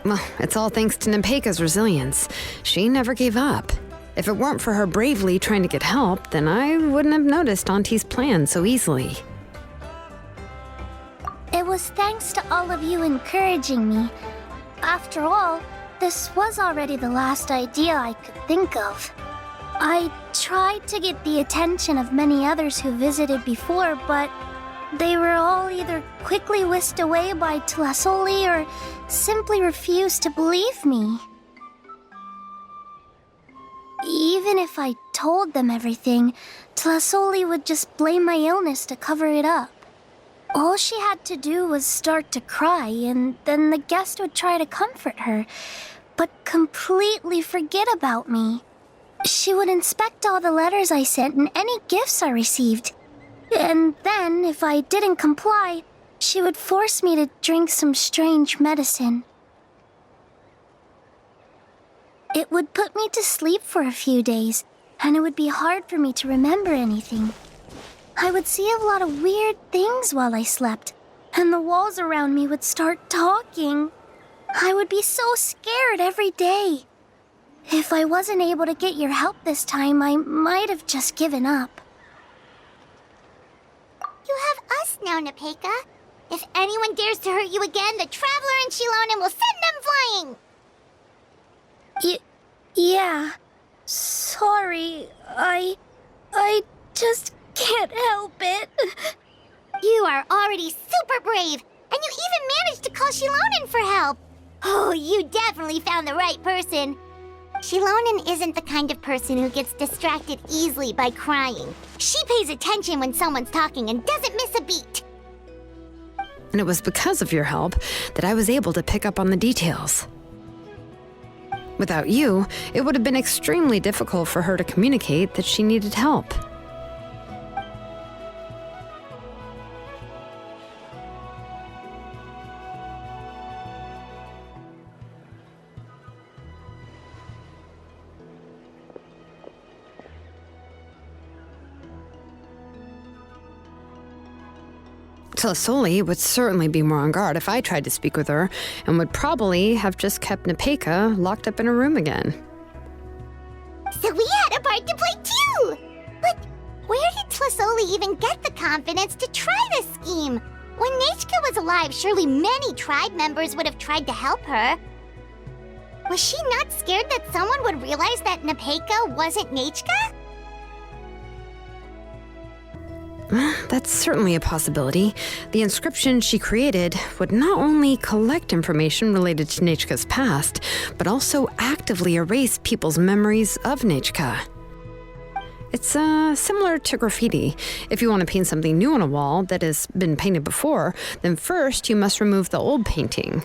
Well, it's all thanks to Nepeka's resilience. She never gave up. If it weren't for her bravely trying to get help, then I wouldn't have noticed Auntie's plan so easily. It was thanks to all of you encouraging me. After all, this was already the last idea I could think of. I tried to get the attention of many others who visited before, but they were all either quickly whisked away by Tlasoli or simply refused to believe me. Even if I told them everything, Tlasoli would just blame my illness to cover it up. All she had to do was start to cry, and then the guest would try to comfort her, but completely forget about me. She would inspect all the letters I sent and any gifts I received. And then, if I didn't comply, she would force me to drink some strange medicine. It would put me to sleep for a few days, and it would be hard for me to remember anything. I would see a lot of weird things while I slept, and the walls around me would start talking. I would be so scared every day. If I wasn't able to get your help this time, I might have just given up. You have us now, Nepeka. If anyone dares to hurt you again, the Traveler and Shilonen will send them flying! Yeah. Sorry, I just can't help it. You are already super brave, and you even managed to call Shilonen for help. Oh, you definitely found the right person. Shilonen isn't the kind of person who gets distracted easily by crying. She pays attention when someone's talking and doesn't miss a beat. And it was because of your help that I was able to pick up on the details. Without you, it would have been extremely difficult for her to communicate that she needed help. Tlisoli would certainly be more on guard if I tried to speak with her, and would probably have just kept Nepeka locked up in her room again. So we had a part to play too! But where did Tlisoli even get the confidence to try this scheme? When Nechka was alive, surely many tribe members would have tried to help her. Was she not scared that someone would realize that Nepeka wasn't Nechka? That's certainly a possibility. The inscription she created would not only collect information related to Nechka's past, but also actively erase people's memories of Nechka. It's similar to graffiti. If you want to paint something new on a wall that has been painted before, then first you must remove the old painting.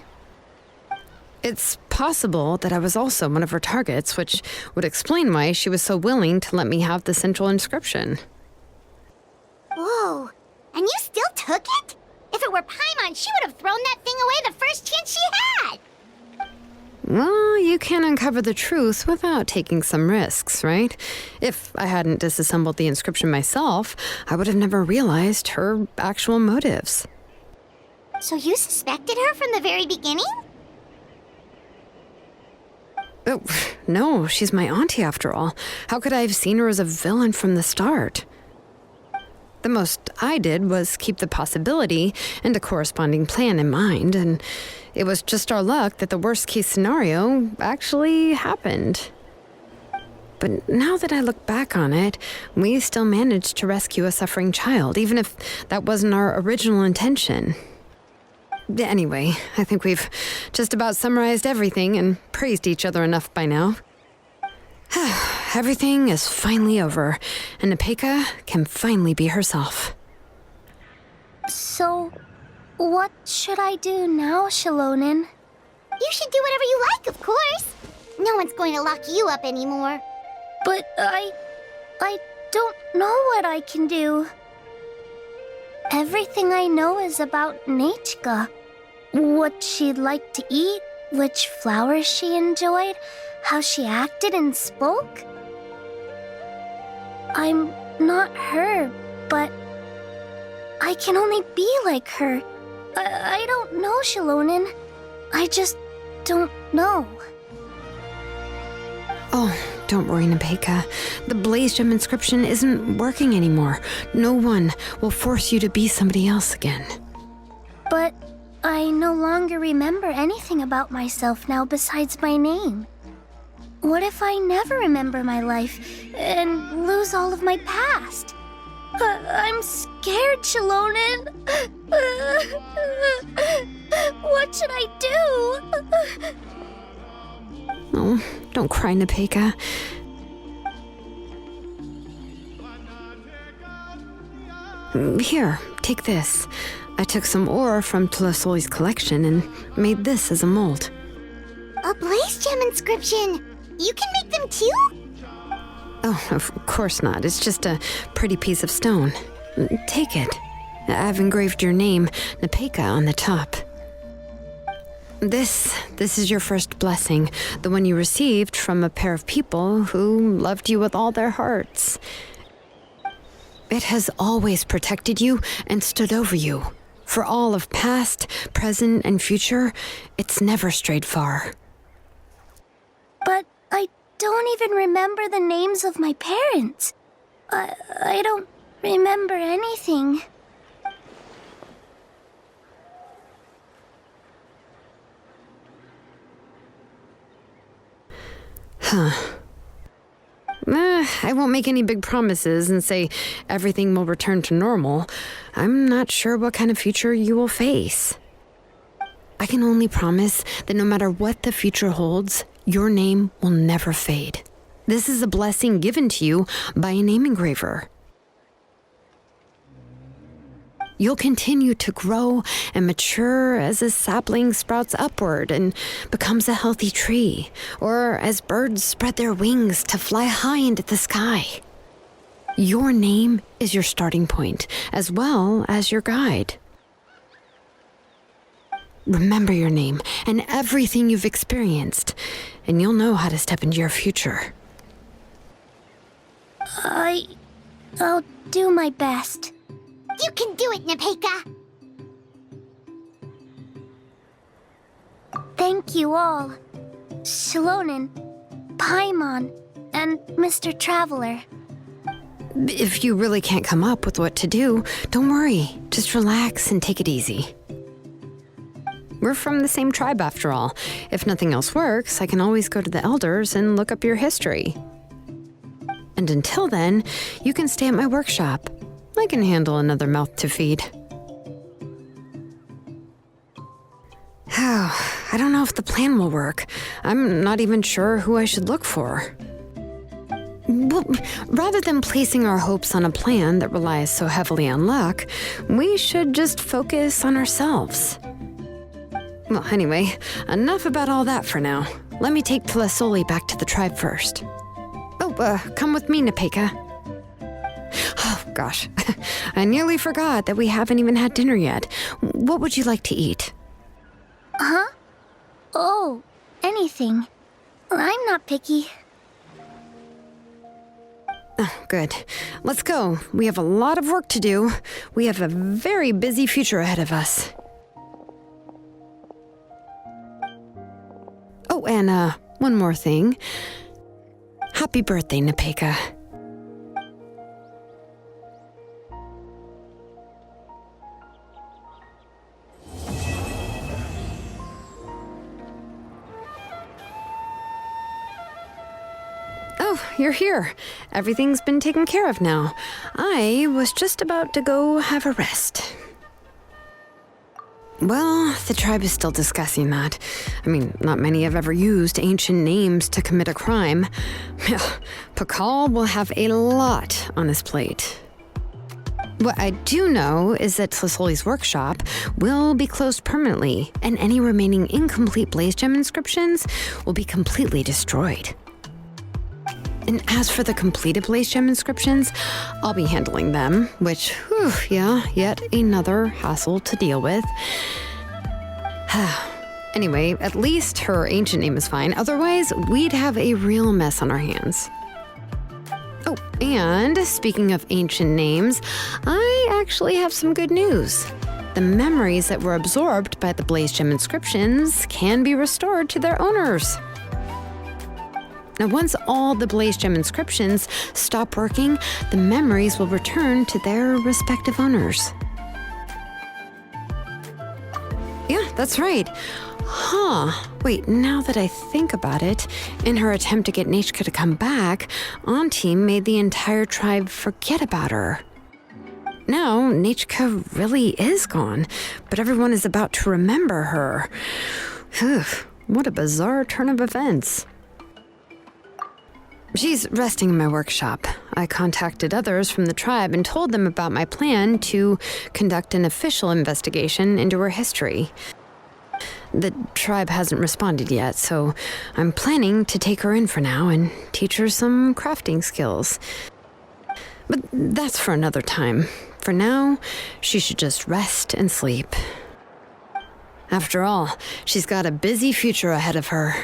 It's possible that I was also one of her targets, which would explain why she was so willing to let me have the central inscription. Whoa, and you still took it? If it were Paimon, she would have thrown that thing away the first chance she had! Well, you can uncover the truth without taking some risks, right? If I hadn't disassembled the inscription myself, I would have never realized her actual motives. So you suspected her from the very beginning? Oh, no, she's my auntie after all. How could I have seen her as a villain from the start? The most I did was keep the possibility and a corresponding plan in mind, and it was just our luck that the worst-case scenario actually happened. But now that I look back on it, we still managed to rescue a suffering child, even if that wasn't our original intention. Anyway, I think we've just about summarized everything and praised each other enough by now. Everything is finally over, and Nepeka can finally be herself. So, what should I do now, Shilonen? You should do whatever you like, of course. No one's going to lock you up anymore. But I don't know what I can do. Everything I know is about Nechka. What she'd like to eat, which flowers she enjoyed, how she acted and spoke. I'm not her, but I can only be like her. I don't know, Shilonen. I just don't know. Oh, don't worry, Nepeka. The Blaze Gem inscription isn't working anymore. No one will force you to be somebody else again. But I no longer remember anything about myself now besides my name. What if I never remember my life and lose all of my past? I'm scared, Shilonen. What should I do? Oh, don't cry, Nepeka. Here, take this. I took some ore from Tlisoli's collection and made this as a mold. A Blaze Gem inscription! You can make them too? Oh, of course not. It's just a pretty piece of stone. Take it. I've engraved your name, Nepeka, on the top. This is your first blessing, the one you received from a pair of people who loved you with all their hearts. It has always protected you and stood over you. For all of past, present, and future, it's never strayed far. But I don't even remember the names of my parents. I don't remember anything. I won't make any big promises and say everything will return to normal. I'm not sure what kind of future you will face. I can only promise that no matter what the future holds, your name will never fade. This is a blessing given to you by a name engraver. You'll continue to grow and mature as a sapling sprouts upward and becomes a healthy tree, or as birds spread their wings to fly high into the sky. Your name is your starting point, as well as your guide. Remember your name and everything you've experienced, and you'll know how to step into your future. I'll do my best. You can do it, Nepeka! Thank you all. Shilonen, Paimon, and Mr. Traveler. If you really can't come up with what to do, don't worry. Just relax and take it easy. We're from the same tribe after all. If nothing else works, I can always go to the elders and look up your history. And until then, you can stay at my workshop. I can handle another mouth to feed. I don't know if the plan will work. I'm not even sure who I should look for. Well, rather than placing our hopes on a plan that relies so heavily on luck, we should just focus on ourselves. Well, anyway, enough about all that for now. Let me take Tlasoli back to the tribe first. Come with me, Nepeka. Oh, gosh. I nearly forgot that we haven't even had dinner yet. What would you like to eat? Huh? Oh, anything. I'm not picky. Oh, good. Let's go. We have a lot of work to do. We have a very busy future ahead of us. Oh, and one more thing. Happy birthday, Nepeka. Oh, you're here. Everything's been taken care of now. I was just about to go have a rest. Well, the tribe is still discussing that. I mean, not many have ever used ancient names to commit a crime. Pakal will have a lot on his plate. What I do know is that Tlasoli's workshop will be closed permanently, and any remaining incomplete blaze gem inscriptions will be completely destroyed. And as for the completed blaze gem inscriptions, I'll be handling them, which, yet another hassle to deal with. Anyway, at least her ancient name is fine. Otherwise, we'd have a real mess on our hands. Oh, and speaking of ancient names, I actually have some good news. The memories that were absorbed by the blaze gem inscriptions can be restored to their owners. Now, once all the blaze gem inscriptions stop working, the memories will return to their respective owners. Yeah, that's right. Wait, now that I think about it, in her attempt to get Nechka to come back, Auntie made the entire tribe forget about her. Now, Nechka really is gone, but everyone is about to remember her. What a bizarre turn of events. She's resting in my workshop. I contacted others from the tribe and told them about my plan to conduct an official investigation into her history. The tribe hasn't responded yet, so I'm planning to take her in for now and teach her some crafting skills. But that's for another time. For now, she should just rest and sleep. After all, she's got a busy future ahead of her.